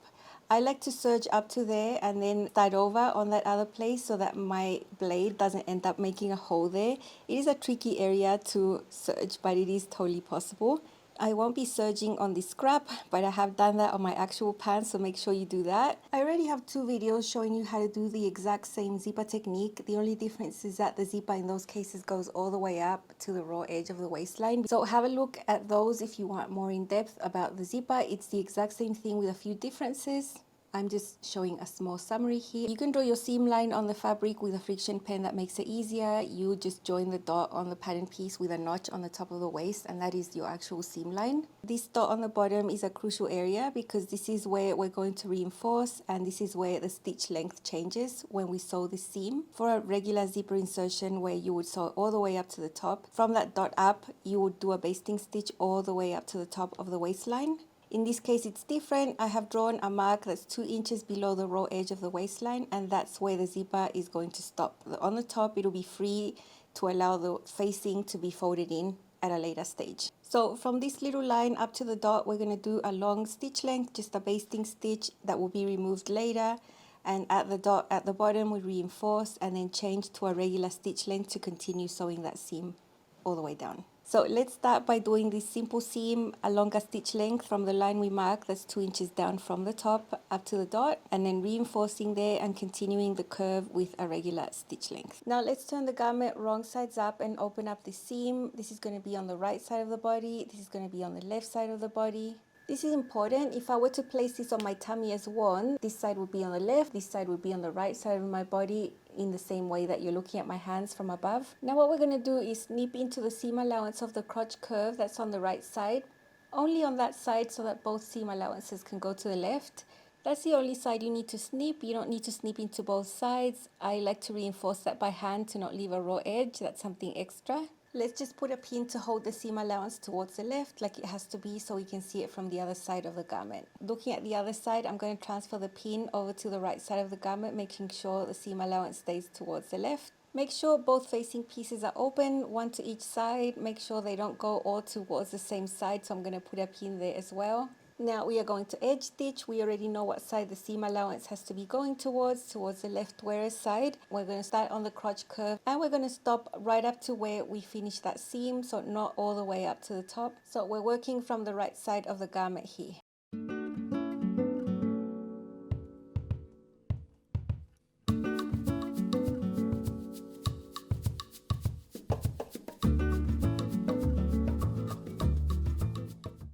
I like to serge up to there and then start over on that other place so that my blade doesn't end up making a hole there. It is a tricky area to serge, but it is totally possible. I won't be serging on this scrap, but I have done that on my actual pants, so make sure you do that. I already have 2 videos showing you how to do the exact same zipper technique. The only difference is that the zipper in those cases goes all the way up to the raw edge of the waistline. So have a look at those if you want more in depth about the zipper. It's the exact same thing with a few differences. I'm just showing a small summary here. You can draw your seam line on the fabric with a friction pen. That makes it easier. You just join the dot on the pattern piece with a notch on the top of the waist, and that is your actual seam line. This dot on the bottom is a crucial area because this is where we're going to reinforce, and this is where the stitch length changes when we sew the seam. For a regular zipper insertion where you would sew all the way up to the top, from that dot up, you would do a basting stitch all the way up to the top of the waistline. In this case, it's different. I have drawn a mark that's 2 inches below the raw edge of the waistline, and that's where the zipper is going to stop. On the top, it'll be free to allow the facing to be folded in at a later stage. So from this little line up to the dot, we're going to do a long stitch length, just a basting stitch that will be removed later. And at the dot at the bottom, we reinforce and then change to a regular stitch length to continue sewing that seam all the way down. So let's start by doing this simple seam along a stitch length from the line we marked, that's 2 inches down from the top up to the dot, and then reinforcing there and continuing the curve with a regular stitch length. Now let's turn the garment wrong sides up and open up the seam. This is going to be on the right side of the body. This is going to be on the left side of the body. This is important. If I were to place this on my tummy as one, this side would be on the left, this side would be on the right side of my body, in the same way that you're looking at my hands from above. Now what we're going to do is snip into the seam allowance of the crotch curve that's on the right side, only on that side so that both seam allowances can go to the left. That's the only side you need to snip. You don't need to snip into both sides. I like to reinforce that by hand to not leave a raw edge. That's something extra. Let's just put a pin to hold the seam allowance towards the left like it has to be so we can see it from the other side of the garment. Looking at the other side, I'm going to transfer the pin over to the right side of the garment, making sure the seam allowance stays towards the left. Make sure both facing pieces are open, one to each side. Make sure they don't go all towards the same side, so I'm going to put a pin there as well. Now we are going to edge stitch. We already know what side the seam allowance has to be going towards the left wearer's side. We're going to start on the crotch curve and we're going to stop right up to where we finish that seam, so not all the way up to the top. So we're working from the right side of the garment here.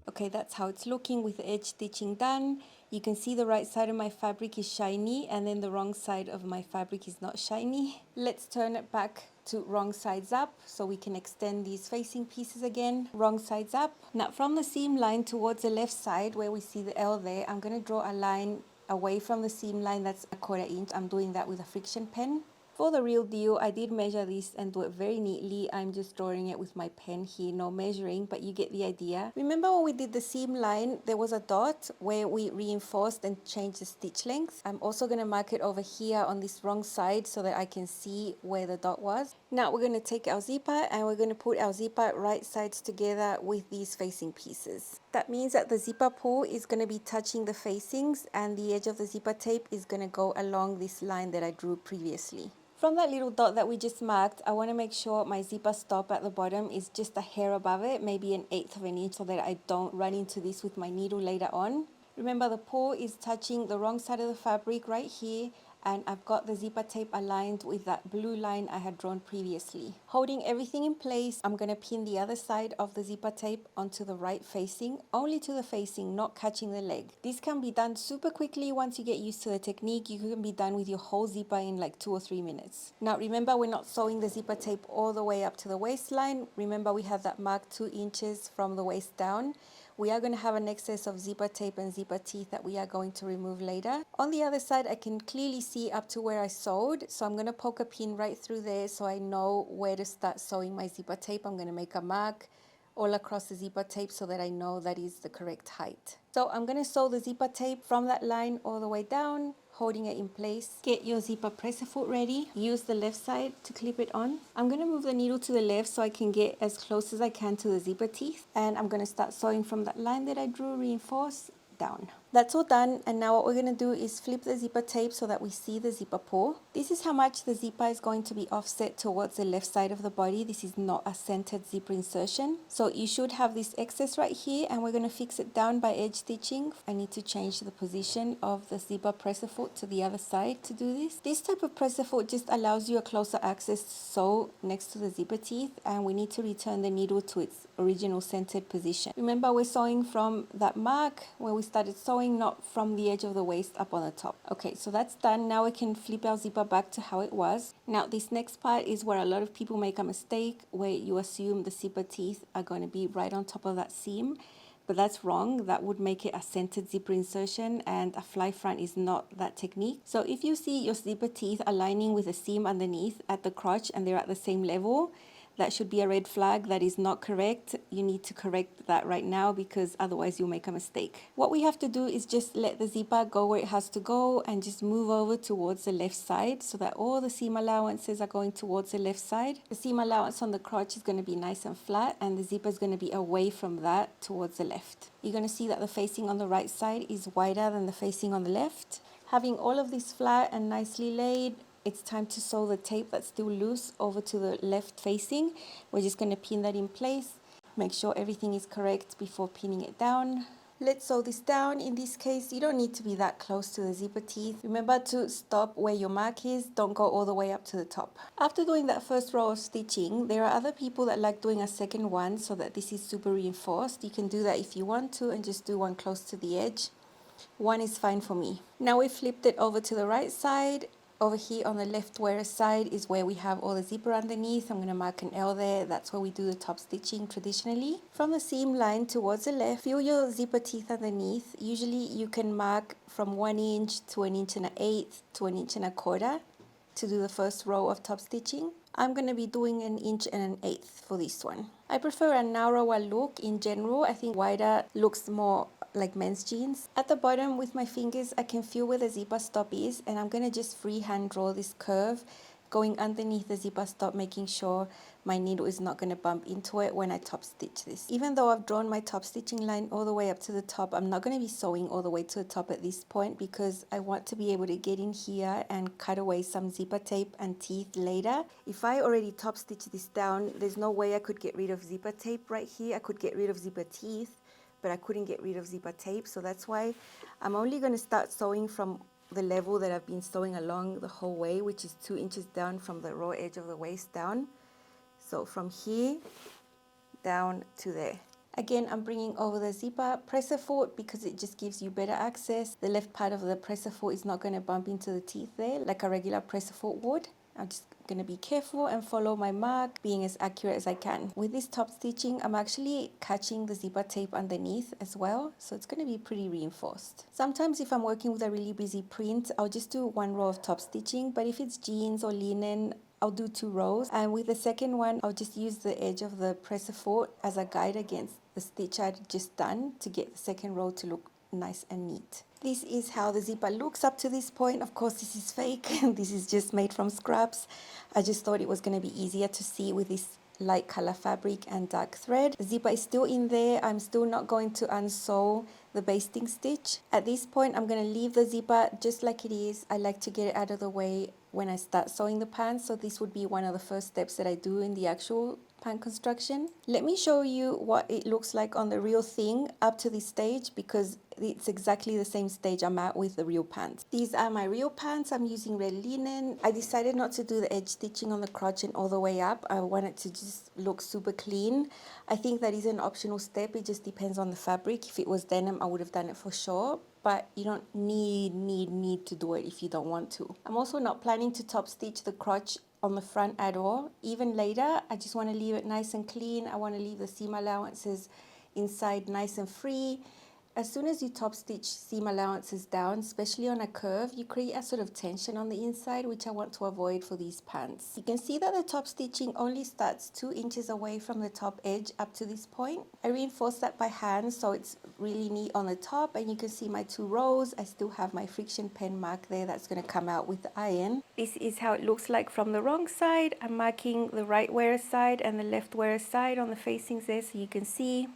Okay, that's how it's looking with the edge stitching done. You can see the right side of my fabric is shiny and then the wrong side of my fabric is not shiny. Let's turn it back to wrong sides up so we can extend these facing pieces again. Wrong sides up. Now from the seam line towards the left side where we see the L there, I'm going to draw a line away from the seam line that's 1/4 inch. I'm doing that with a friction pen. For the real deal, I did measure this and do it very neatly. I'm just drawing it with my pen here, no measuring, but you get the idea. Remember when we did the seam line, there was a dot where we reinforced and changed the stitch length. I'm also going to mark it over here on this wrong side so that I can see where the dot was. Now we're going to take our zipper and we're going to put our zipper right sides together with these facing pieces. That means that the zipper pull is going to be touching the facings and the edge of the zipper tape is going to go along this line that I drew previously. From that little dot that we just marked, I want to make sure my zipper stop at the bottom is just a hair above it, maybe 1/8 of an inch, so that I don't run into this with my needle later on. Remember, the pull is touching the wrong side of the fabric right here, and I've got the zipper tape aligned with that blue line I had drawn previously. Holding everything in place, I'm going to pin the other side of the zipper tape onto the right facing, only to the facing, not catching the leg. This can be done super quickly once you get used to the technique. You can be done with your whole zipper in like 2 or 3 minutes. Now remember, we're not sewing the zipper tape all the way up to the waistline. Remember, we have that mark 2 inches from the waist down. We are going to have an excess of zipper tape and zipper teeth that we are going to remove later. On the other side, I can clearly see up to where I sewed. So I'm going to poke a pin right through there so I know where to start sewing my zipper tape. I'm going to make a mark all across the zipper tape so that I know that is the correct height. So I'm going to sew the zipper tape from that line all the way down, holding it in place. Get your zipper presser foot ready. Use the left side to clip it on. I'm going to move the needle to the left so I can get as close as I can to the zipper teeth. And I'm going to start sewing from that line that I drew, reinforce, down. That's all done, and now what we're going to do is flip the zipper tape so that we see the zipper pull. This is how much the zipper is going to be offset towards the left side of the body. This is not a centered zipper insertion. So you should have this excess right here, and we're going to fix it down by edge stitching. I need to change the position of the zipper presser foot to the other side to do this. This type of presser foot just allows you a closer access to sew next to the zipper teeth, and we need to return the needle to its original centered position. Remember, we're sewing from that mark where we started sewing, not from the edge of the waist up on the top. Okay, so that's done. Now we can flip our zipper back to how it was. Now this next part is where a lot of people make a mistake, where you assume the zipper teeth are going to be right on top of that seam, but that's wrong. That would make it a centered zipper insertion, and a fly front is not that technique. So if you see your zipper teeth aligning with the seam underneath at the crotch and they're at the same level, that should be a red flag. That is not correct. You need to correct that right now, because otherwise you'll make a mistake. What we have to do is just let the zipper go where it has to go and just move over towards the left side so that all the seam allowances are going towards the left side. The seam allowance on the crotch is going to be nice and flat, and the zipper is going to be away from that towards the left. You're going to see that the facing on the right side is wider than the facing on the left. Having all of this flat and nicely laid, it's time to sew the tape that's still loose over to the left facing. We're just going to pin that in place. Make sure everything is correct before pinning it down. Let's sew this down. In this case, you don't need to be that close to the zipper teeth. Remember to stop where your mark is. Don't go all the way up to the top. After doing that first row of stitching, there are other people that like doing a second one so that this is super reinforced. You can do that if you want to, and just do one close to the edge. One is fine for me. Now we flipped it over to the right side. Over here on the left wearer side is where we have all the zipper underneath. I'm going to mark an L there. That's where we do the top stitching traditionally. From the seam line towards the left, feel your zipper teeth underneath. Usually you can mark from 1 inch to 1.125 to 1.25 to do the first row of top stitching. I'm going to be doing 1.125 inches for this one. I prefer a narrower look in general. I think wider looks more like men's jeans. At the bottom with my fingers, I can feel where the zipper stop is, and I'm going to just freehand draw this curve going underneath the zipper stop, making sure my needle is not going to bump into it when I top stitch this. Even though I've drawn my top stitching line all the way up to the top, I'm not going to be sewing all the way to the top at this point, because I want to be able to get in here and cut away some zipper tape and teeth later. If I already top stitch this down, there's no way I could get rid of zipper tape right here. I could get rid of zipper teeth, but I couldn't get rid of zipper tape. So that's why I'm only going to start sewing from the level that I've been sewing along the whole way, which is 2 inches down from the raw edge of the waist down. So from here down to there. Again, I'm bringing over the zipper presser foot because it just gives you better access. The left part of the presser foot is not going to bump into the teeth there like a regular presser foot would. I'm just going to be careful and follow my mark, being as accurate as I can. With this top stitching, I'm actually catching the zipper tape underneath as well, so it's going to be pretty reinforced. Sometimes if I'm working with a really busy print, I'll just do one row of top stitching, but if it's jeans or linen, I'll do 2 rows, and with the second one I'll just use the edge of the presser foot as a guide against the stitch I'd just done to get the second row to look nice and neat. This is how the zipper looks up to this point. Of course this is fake. This is just made from scraps. I just thought it was going to be easier to see with this light color fabric and dark thread. The zipper is still in there. I'm still not going to unsew the basting stitch. At this point I'm going to leave the zipper just like it is. I like to get it out of the way when I start sewing the pants, so this would be one of the first steps that I do in the actual pant construction. Let me show you what it looks like on the real thing up to this stage, because it's exactly the same stage I'm at with the real pants. These are my real pants. I'm using red linen. I decided not to do the edge stitching on the crotch and all the way up. I want it to just look super clean. I think that is an optional step. It just depends on the fabric. If it was denim, I would have done it for sure, but you don't need to do it if you don't want to. I'm also not planning to top stitch the crotch on the front at all. Even later, I just want to leave it nice and clean. I want to leave the seam allowances inside nice and free. As soon as you top stitch seam allowances down, especially on a curve, you create a sort of tension on the inside, which I want to avoid for these pants. You can see that the top stitching only starts 2 inches away from the top edge up to this point. I reinforced that by hand so it's really neat on the top, and you can see my 2 rows. I still have my friction pen mark there that's going to come out with the iron. This is how it looks like from the wrong side. I'm marking the right wearer side and the left wearer side on the facings there, so you can see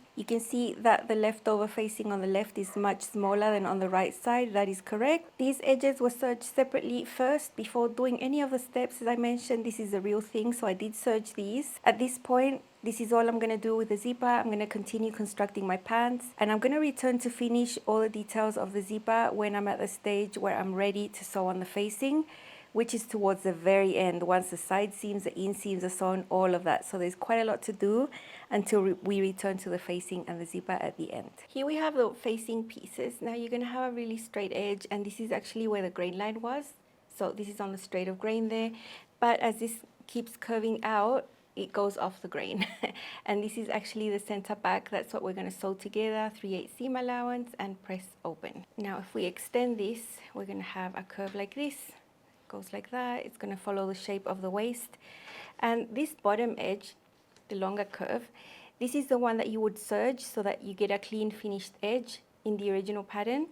that the leftover facing on the left is much smaller than on the right side. That is correct. These edges were serged separately first before doing any of the steps. As I mentioned, this is a real thing, so I did serge these. At this point, this is all I'm going to do with the zipper. I'm going to continue constructing my pants, and I'm going to return to finish all the details of the zipper when I'm at the stage where I'm ready to sew on the facing, which is towards the very end, once the side seams, the inseams are sewn, all of that. So there's quite a lot to do until we return to the facing and the zipper at the end. Here we have the facing pieces. Now you're going to have a really straight edge, and this is actually where the grain line was. So this is on the straight of grain there. But as this keeps curving out, it goes off the grain. And this is actually the center back. That's what we're going to sew together, 3/8 seam allowance and press open. Now if we extend this, we're going to have a curve like this. Goes like that. It's going to follow the shape of the waist, and this bottom edge, the longer curve, this is the one that you would serge so that you get a clean finished edge in the original pattern.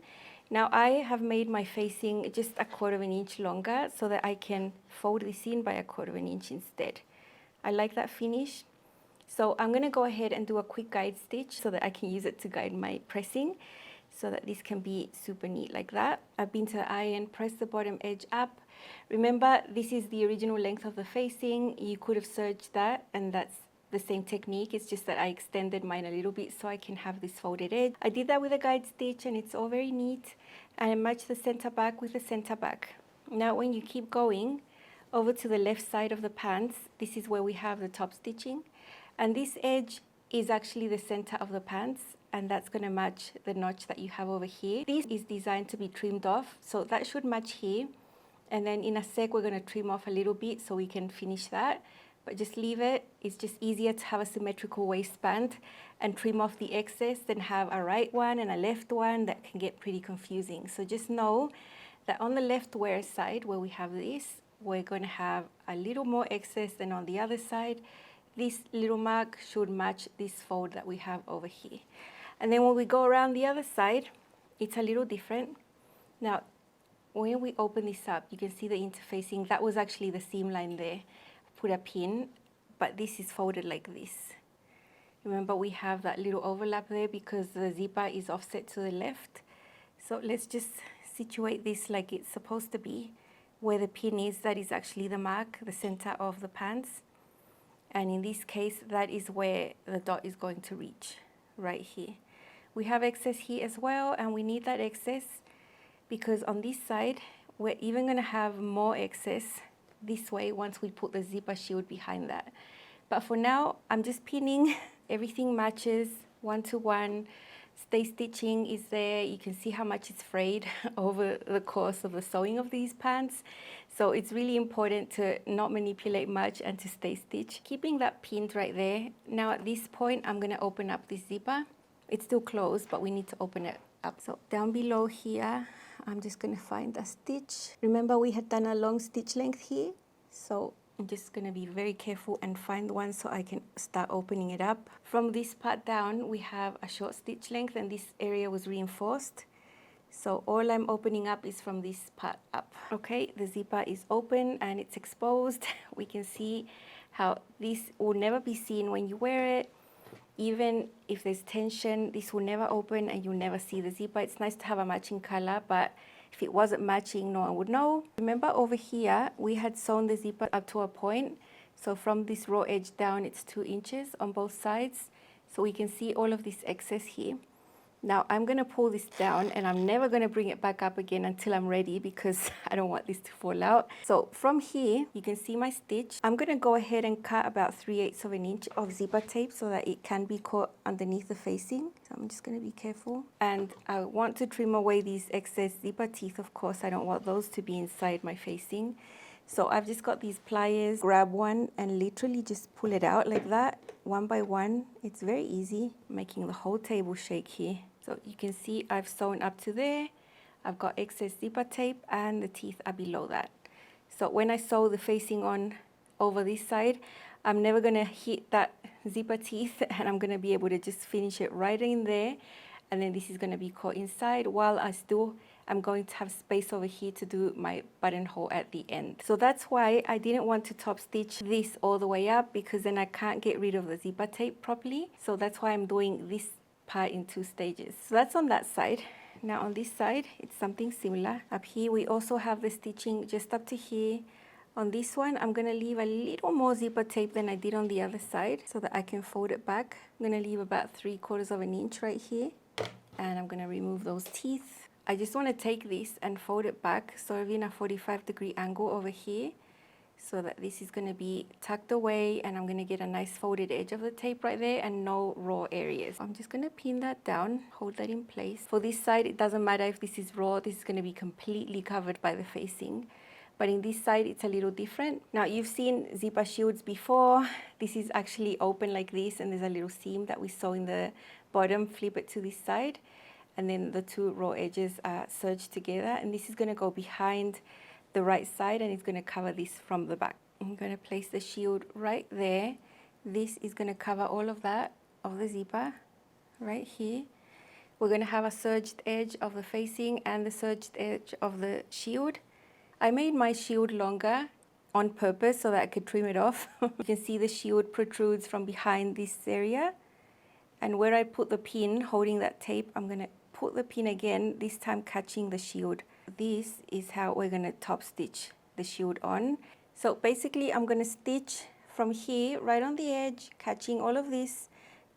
Now I have made my facing just 1/4 inch longer so that I can fold this in by 1/4 inch instead. I like that finish, so I'm going to go ahead and do a quick guide stitch so that I can use it to guide my pressing, so that this can be super neat like that. I've been to the iron, press the bottom edge up. Remember, this is the original length of the facing. You could have serged that, and that's the same technique. It's just that I extended mine a little bit so I can have this folded edge. I did that with a guide stitch, and it's all very neat. I matched the center back with the center back. Now when you keep going over to the left side of the pants, this is where we have the top stitching, and this edge is actually the center of the pants, and that's going to match the notch that you have over here. This is designed to be trimmed off, so that should match here. And then in a sec, we're going to trim off a little bit so we can finish that. But just leave it. It's just easier to have a symmetrical waistband and trim off the excess than have a right one and a left one. That can get pretty confusing. So just know that on the left wear side, where we have this, we're going to have a little more excess than on the other side. This little mark should match this fold that we have over here. And then when we go around the other side, it's a little different. Now, when we open this up, you can see the interfacing. That was actually the seam line there. Put a pin, but this is folded like this. Remember, we have that little overlap there because the zipper is offset to the left. So let's just situate this like it's supposed to be. Where the pin is, that is actually the mark, the center of the pants. And in this case, that is where the dot is going to reach, right here. We have excess here as well, and we need that excess because on this side, we're even going to have more excess this way once we put the zipper shield behind that. But for now, I'm just pinning. Everything matches 1 to 1. Stay stitching is there. You can see how much it's frayed over the course of the sewing of these pants. So it's really important to not manipulate much and to stay stitched. Keeping that pinned right there. Now at this point, I'm going to open up this zipper. It's still closed, but we need to open it up. So down below here, I'm just going to find a stitch. Remember we had done a long stitch length here. So I'm just going to be very careful and find one so I can start opening it up. From this part down, we have a short stitch length, and this area was reinforced. So all I'm opening up is from this part up. Okay, the zipper is open and it's exposed. We can see how this will never be seen when you wear it. Even if there's tension, this will never open and you'll never see the zipper. It's nice to have a matching color, but if it wasn't matching, no one would know. Remember over here, we had sewn the zipper up to a point. So from this raw edge down, it's 2 inches on both sides. So we can see all of this excess here. Now I'm going to pull this down, and I'm never going to bring it back up again until I'm ready, because I don't want this to fall out. So from here, you can see my stitch. I'm going to go ahead and cut about 3/8 of an inch of zipper tape so that it can be caught underneath the facing. So I'm just going to be careful. And I want to trim away these excess zipper teeth, of course. I don't want those to be inside my facing. So I've just got these pliers, grab one and literally just pull it out like that, one by one. It's very easy, making the whole table shake here. So you can see I've sewn up to there. I've got excess zipper tape and the teeth are below that. So when I sew the facing on over this side, I'm never going to hit that zipper teeth, and I'm going to be able to just finish it right in there. And then this is going to be caught inside, while I'm going to have space over here to do my buttonhole at the end. So that's why I didn't want to top stitch this all the way up, because then I can't get rid of the zipper tape properly. So that's why I'm doing this part in 2 stages. So that's on that side. Now on this side, it's something similar. Up here, we also have the stitching just up to here. On this one, I'm going to leave a little more zipper tape than I did on the other side so that I can fold it back. I'm going to leave about 3/4 of an inch right here. And I'm going to remove those teeth. I just want to take this and fold it back, sort of in a 45-degree angle over here, so that this is going to be tucked away, and I'm going to get a nice folded edge of the tape right there and no raw areas. I'm just going to pin that down, hold that in place. For this side, it doesn't matter if this is raw, this is going to be completely covered by the facing. But in this side, it's a little different. Now, you've seen zipper shields before. This is actually open like this, and there's a little seam that we sew in the bottom. Flip it to this side, and then the 2 raw edges are serged together, and this is going to go behind the right side, and it's going to cover this from the back. I'm going to place the shield right there. This is going to cover all of that, of the zipper, right here. We're going to have a serged edge of the facing and the serged edge of the shield. I made my shield longer on purpose so that I could trim it off. You can see the shield protrudes from behind this area. And where I put the pin holding that tape, I'm going to put the pin again, this time catching the shield. This is how we're going to top stitch the shield on. So basically, I'm going to stitch from here, right on the edge, catching all of this,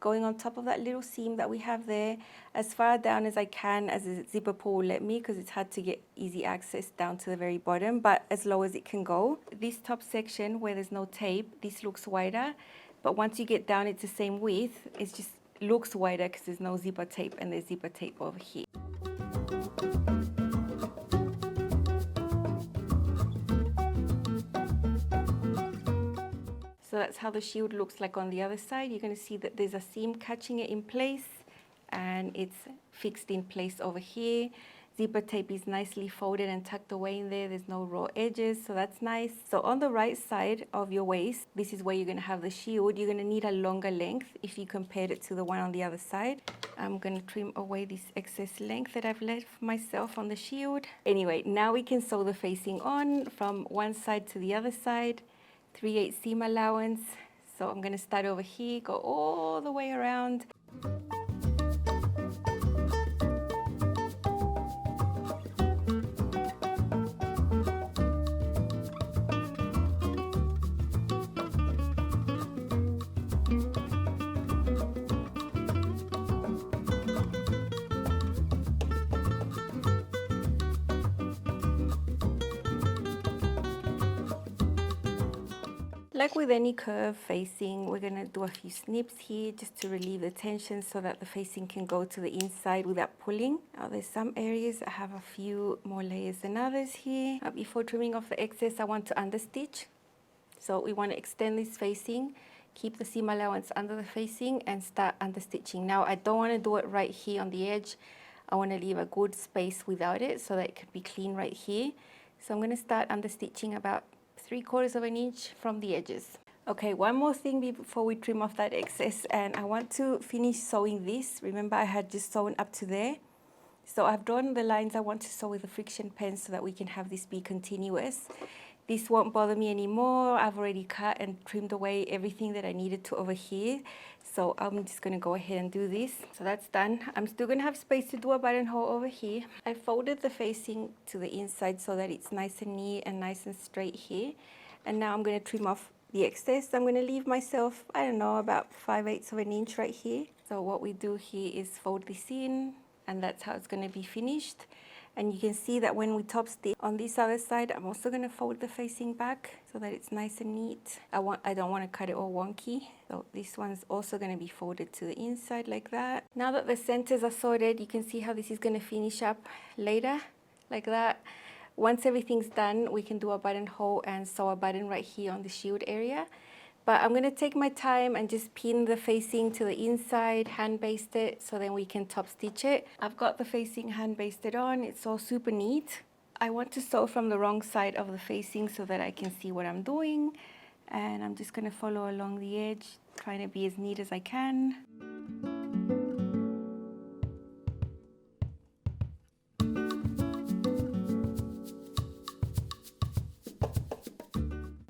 going on top of that little seam that we have there, as far down as I can, as the zipper pull will let me, because it's hard to get easy access down to the very bottom, but as low as it can go. This top section where there's no tape, this looks wider, but once you get down, it's the same width. It's just looks wider because there's no zipper tape, and there's zipper tape over here. So that's how the shield looks like on the other side. You're going to see that there's a seam catching it in place, and it's fixed in place over here. Zipper tape is nicely folded and tucked away in there. There's no raw edges, so that's nice. So on the right side of your waist, this is where you're going to have the shield. You're going to need a longer length if you compared it to the one on the other side. I'm going to trim away this excess length that I've left myself on the shield. Anyway, now we can sew the facing on from one side to the other side. 3/8 seam allowance. So I'm going to start over here, go all the way around. Like with any curve facing, we're going to do a few snips here just to relieve the tension so that the facing can go to the inside without pulling. Now there's some areas that have a few more layers than others here. Before trimming off the excess, I want to understitch. So we want to extend this facing, keep the seam allowance under the facing and start understitching. Now I don't want to do it right here on the edge. I want to leave a good space without it so that it could be clean right here. So I'm going to start understitching about 3/4 of an inch from the edges. Okay, one more thing before we trim off that excess, and I want to finish sewing this. Remember I had just sewn up to there. So I've drawn the lines I want to sew with the friction pen so that we can have this be continuous. This won't bother me anymore. I've already cut and trimmed away everything that I needed to over here. So I'm just going to go ahead and do this. So that's done. I'm still going to have space to do a buttonhole over here. I folded the facing to the inside so that it's nice and neat and nice and straight here. And now I'm going to trim off the excess. I'm going to leave myself, I don't know, about 5/8 of an inch right here. So what we do here is fold this in, and that's how it's going to be finished. And you can see that when we top stitch on this other side, I'm also going to fold the facing back so that it's nice and neat. I don't want to cut it all wonky. So this one's also going to be folded to the inside like that. Now that the centers are sorted, you can see how this is going to finish up later, like that. Once everything's done, we can do a buttonhole and sew a button right here on the shield area. But I'm going to take my time and just pin the facing to the inside, hand baste it, so then we can top stitch it. I've got the facing hand basted on. It's all super neat. I want to sew from the wrong side of the facing so that I can see what I'm doing. And I'm just going to follow along the edge, trying to be as neat as I can.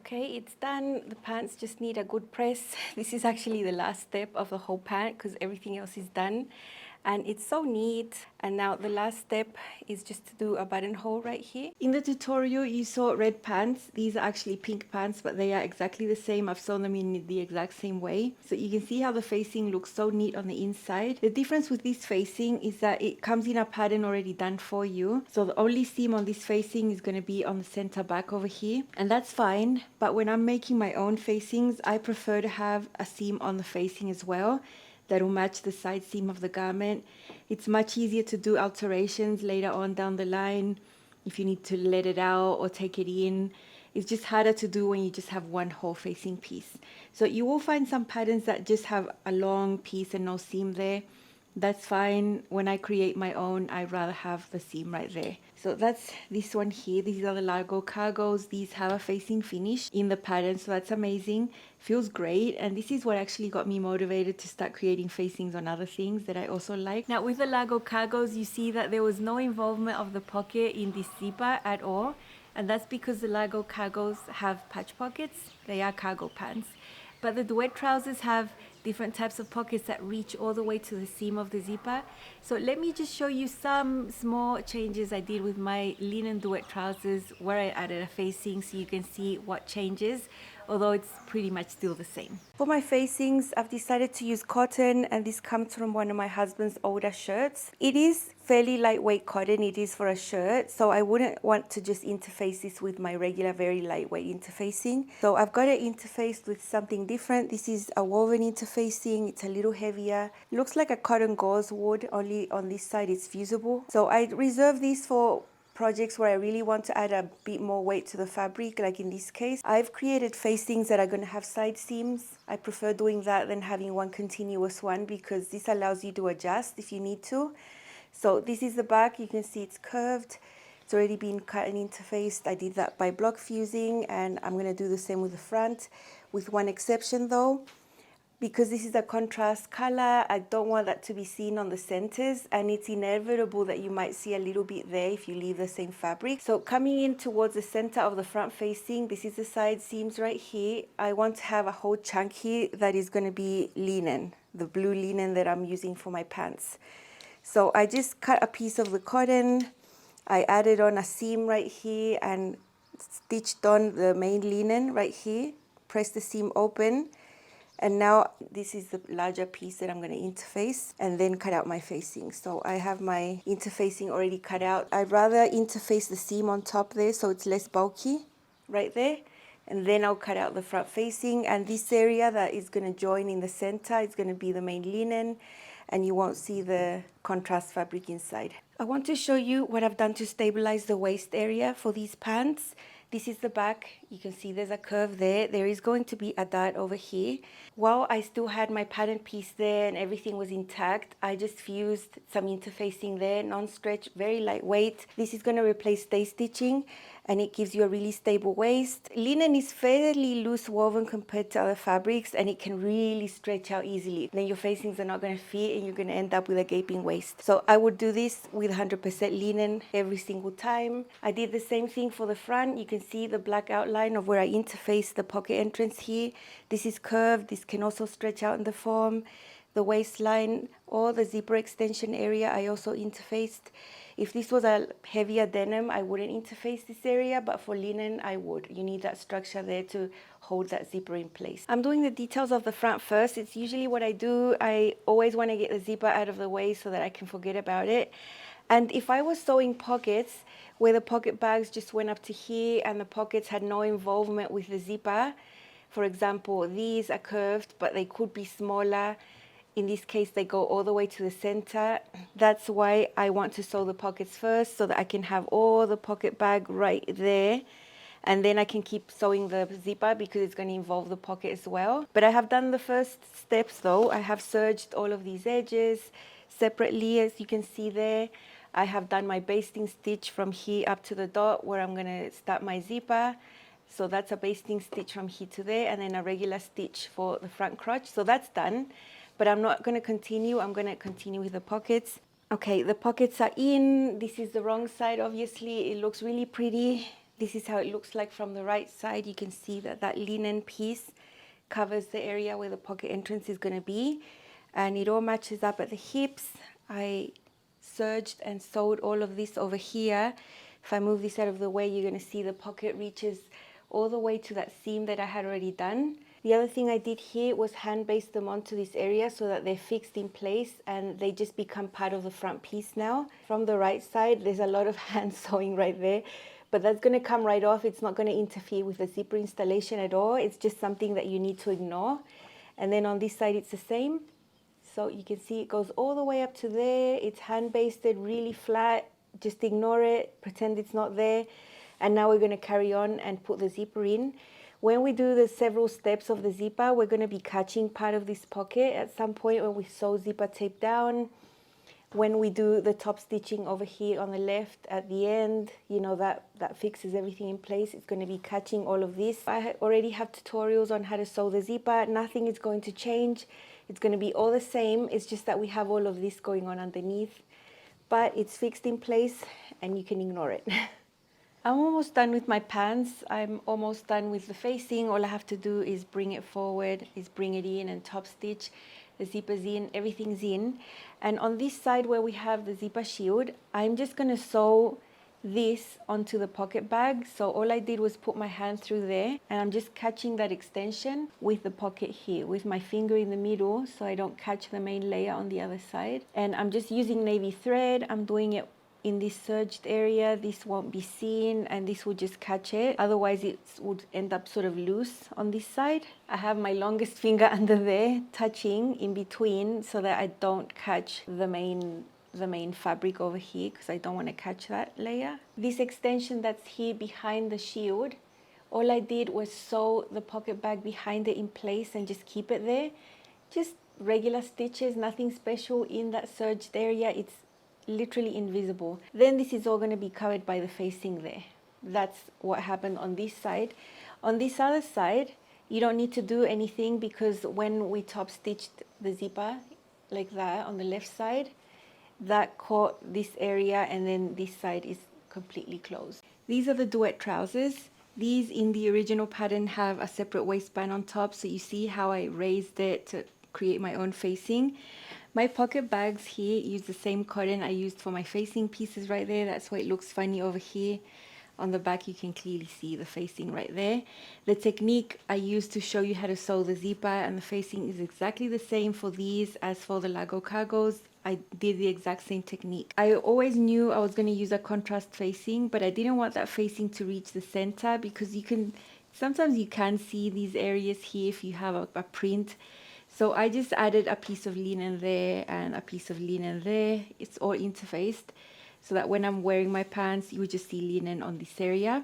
Okay, it's done. The pants just need a good press. This is actually the last step of the whole pant because everything else is done. And it's so neat. And now the last step is just to do a buttonhole right here. In the tutorial, you saw red pants. These are actually pink pants, but they are exactly the same. I've sewn them in the exact same way. So you can see how the facing looks so neat on the inside. The difference with this facing is that it comes in a pattern already done for you. So the only seam on this facing is going to be on the center back over here. And that's fine. But when I'm making my own facings, I prefer to have a seam on the facing as well that will match the side seam of the garment. It's much easier to do alterations later on down the line if you need to let it out or take it in. It's just harder to do when you just have one whole facing piece. So you will find some patterns that just have a long piece and no seam there. That's fine. When I create my own, I'd rather have the seam right there. So that's this one here. These are the Largo cargos. These have a facing finish in the pattern, so that's amazing. Feels great, and this is what actually got me motivated to start creating facings on other things that I also like. Now with the Largo cargos, you see that there was no involvement of the pocket in this zipper at all, and that's because the Largo cargos have patch pockets. They are cargo pants. But the Duet trousers have different types of pockets that reach all the way to the seam of the zipper. So let me just show you some small changes I did with my linen Duet trousers where I added a facing so you can see what changes, although it's pretty much still the same. For my facings, I've decided to use cotton, and this comes from one of my husband's older shirts. It is fairly lightweight cotton, it is for a shirt, so I wouldn't want to just interface this with my regular very lightweight interfacing. So I've got it interfaced with something different. This is a woven interfacing. It's a little heavier. It looks like a cotton gauze wood, only on this side it's fusible. So I reserve these for projects where I really want to add a bit more weight to the fabric, like in this case. I've created facings that are going to have side seams. I prefer doing that than having one continuous one because this allows you to adjust if you need to. So this is the back. You can see it's curved. It's already been cut and interfaced. I did that by block fusing, and I'm going to do the same with the front, with one exception though. Because this is a contrast color, I don't want that to be seen on the centers, and it's inevitable that you might see a little bit there if you leave the same fabric. So coming in towards the center of the front facing, this is the side seams right here. I want to have a whole chunk here that is going to be linen, the blue linen that I'm using for my pants. So I just cut a piece of the cotton, I added on a seam right here and stitched on the main linen right here, pressed the seam open, and now this is the larger piece that I'm going to interface and then cut out my facing. So I have my interfacing already cut out. I'd rather interface the seam on top there so it's less bulky right there. and then I'll cut out the front facing, and this area that is going to join in the center is going to be the main linen, and you won't see the contrast fabric inside. I want to show you what I've done to stabilize the waist area for these pants. This is the back. You can see there's a curve there. There is going to be a dart over here. While I still had my pattern piece there and everything was intact, I just fused some interfacing there, non-stretch, very lightweight. This is going to replace stay stitching, and it gives you a really stable waist. Linen is fairly loose woven compared to other fabrics, and it can really stretch out easily. Then your facings are not going to fit and you're going to end up with a gaping waist. So I would do this with 100% linen every single time. I did the same thing for the front. You can see the black outline of where I interface the pocket entrance here. This is curved. This can also stretch out in the form. The waistline or the zipper extension area I also interfaced. If this was a heavier denim, I wouldn't interface this area, but for linen, I would. You need that structure there to hold that zipper in place. I'm doing the details of the front first. It's usually what I do. I always want to get the zipper out of the way so that I can forget about it. And if I was sewing pockets where the pocket bags just went up to here and the pockets had no involvement with the zipper, for example, these are curved, but they could be smaller. In this case, they go all the way to the center. That's why I want to sew the pockets first, so that I can have all the pocket bag right there. And then I can keep sewing the zipper because it's going to involve the pocket as well. But I have done the first steps though. I have serged all of these edges separately, as you can see there. I have done my basting stitch from here up to the dot where I'm going to start my zipper. So that's a basting stitch from here to there, and then a regular stitch for the front crotch. So that's done. But I'm not going to continue. I'm going to continue with the pockets. Okay, the pockets are in. This is the wrong side, obviously. It looks really pretty. This is how it looks like from the right side. You can see that that linen piece covers the area where the pocket entrance is going to be. And it all matches up at the hips. I serged and sewed all of this over here. If I move this out of the way, you're going to see the pocket reaches all the way to that seam that I had already done. The other thing I did here was hand baste them onto this area so that they're fixed in place and they just become part of the front piece now. From the right side, there's a lot of hand sewing right there, but that's going to come right off. It's not going to interfere with the zipper installation at all. It's just something that you need to ignore. And then on this side, it's the same. So you can see it goes all the way up to there. It's hand basted, really flat. Just ignore it, pretend it's not there. And now we're going to carry on and put the zipper in. When we do the several steps of the zipper, we're going to be catching part of this pocket at some point when we sew zipper tape down. When we do the top stitching over here on the left at the end, you know, that fixes everything in place. It's going to be catching all of this. I already have tutorials on how to sew the zipper. Nothing is going to change. It's going to be all the same. It's just that we have all of this going on underneath. But it's fixed in place and you can ignore it. I'm almost done with my pants. I'm almost done with the facing. All I have to do is bring it forward, is bring it in and top stitch. The zipper's in, everything's in. And on this side where we have the zipper shield, I'm just going to sew this onto the pocket bag. So all I did was put my hand through there and I'm just catching that extension with the pocket here with my finger in the middle so I don't catch the main layer on the other side. And I'm just using navy thread. I'm doing it in this serged area. This won't be seen and this will just catch it. Otherwise it would end up sort of loose on this side. I have my longest finger under there touching in between so that I don't catch the main fabric over here because I don't want to catch that layer. This extension that's here behind the shield, all I did was sew the pocket bag behind it in place and just keep it there. Just regular stitches, nothing special in that serged area. It's literally invisible. Then this is all going to be covered by the facing there. That's what happened on this side. On this other side, you don't need to do anything because when we top stitched the zipper like that on the left side, that caught this area and then this side is completely closed. These are the Duet trousers. These in the original pattern have a separate waistband on top, so you see how I raised it to create my own facing. My pocket bags here use the same cotton I used for my facing pieces right there. That's why it looks funny over here. On the back you can clearly see the facing right there. The technique I used to show you how to sew the zipper and the facing is exactly the same for these as for the Largo cargos. I did the exact same technique. I always knew I was going to use a contrast facing, but I didn't want that facing to reach the center because you can Sometimes you can see these areas here if you have a print. So I just added a piece of linen there and a piece of linen there. It's all interfaced so that when I'm wearing my pants, you would just see linen on this area.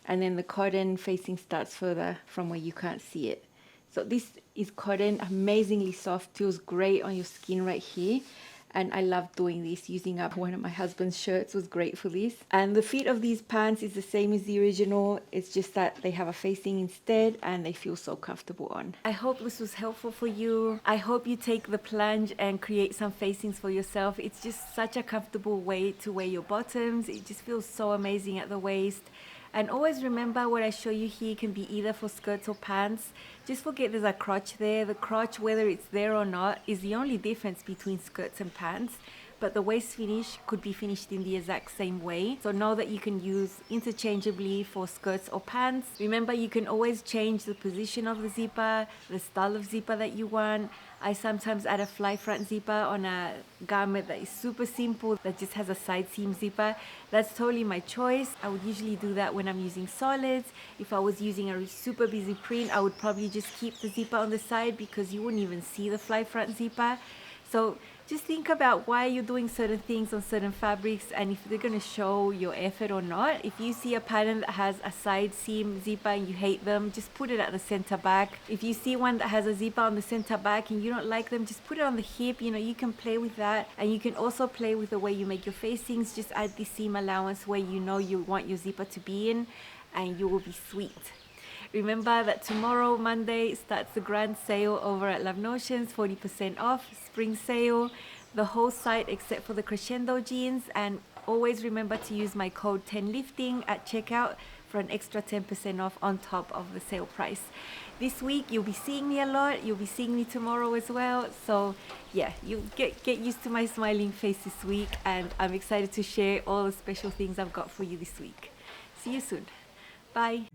And then the cotton facing starts further from where you can't see it. So this is cotton, amazingly soft, feels great on your skin right here. And I love doing this. Using up one of my husband's shirts was great for this. And the fit of these pants is the same as the original. It's just that they have a facing instead and they feel so comfortable on. I hope this was helpful for you. I hope you take the plunge and create some facings for yourself. It's just such a comfortable way to wear your bottoms. It just feels so amazing at the waist. And always remember, what I show you here can be either for skirts or pants. Just forget there's a crotch there. The crotch, whether it's there or not, is the only difference between skirts and pants. But the waist finish could be finished in the exact same way. So know that you can use interchangeably for skirts or pants. Remember, you can always change the position of the zipper, the style of zipper that you want. I sometimes add a fly front zipper on a garment that is super simple, that just has a side seam zipper. That's totally my choice. I would usually do that when I'm using solids. If I was using a super busy print, I would probably just keep the zipper on the side because you wouldn't even see the fly front zipper. So just think about why you're doing certain things on certain fabrics and if they're going to show your effort or not. If you see a pattern that has a side seam zipper and you hate them, just put it at the center back. If you see one that has a zipper on the center back and you don't like them, just put it on the hip. You know, you can play with that, and you can also play with the way you make your facings. Just add the seam allowance where you know you want your zipper to be in, and you will be sweet. Remember that tomorrow, Monday, starts the grand sale over at Love Notions, 40% off, spring sale, the whole site except for the crescendo jeans. And always remember to use my code 10lifting at checkout for an extra 10% off on top of the sale price. This week, you'll be seeing me a lot. You'll be seeing me tomorrow as well. So yeah, you get used to my smiling face this week, and I'm excited to share all the special things I've got for you this week. See you soon. Bye.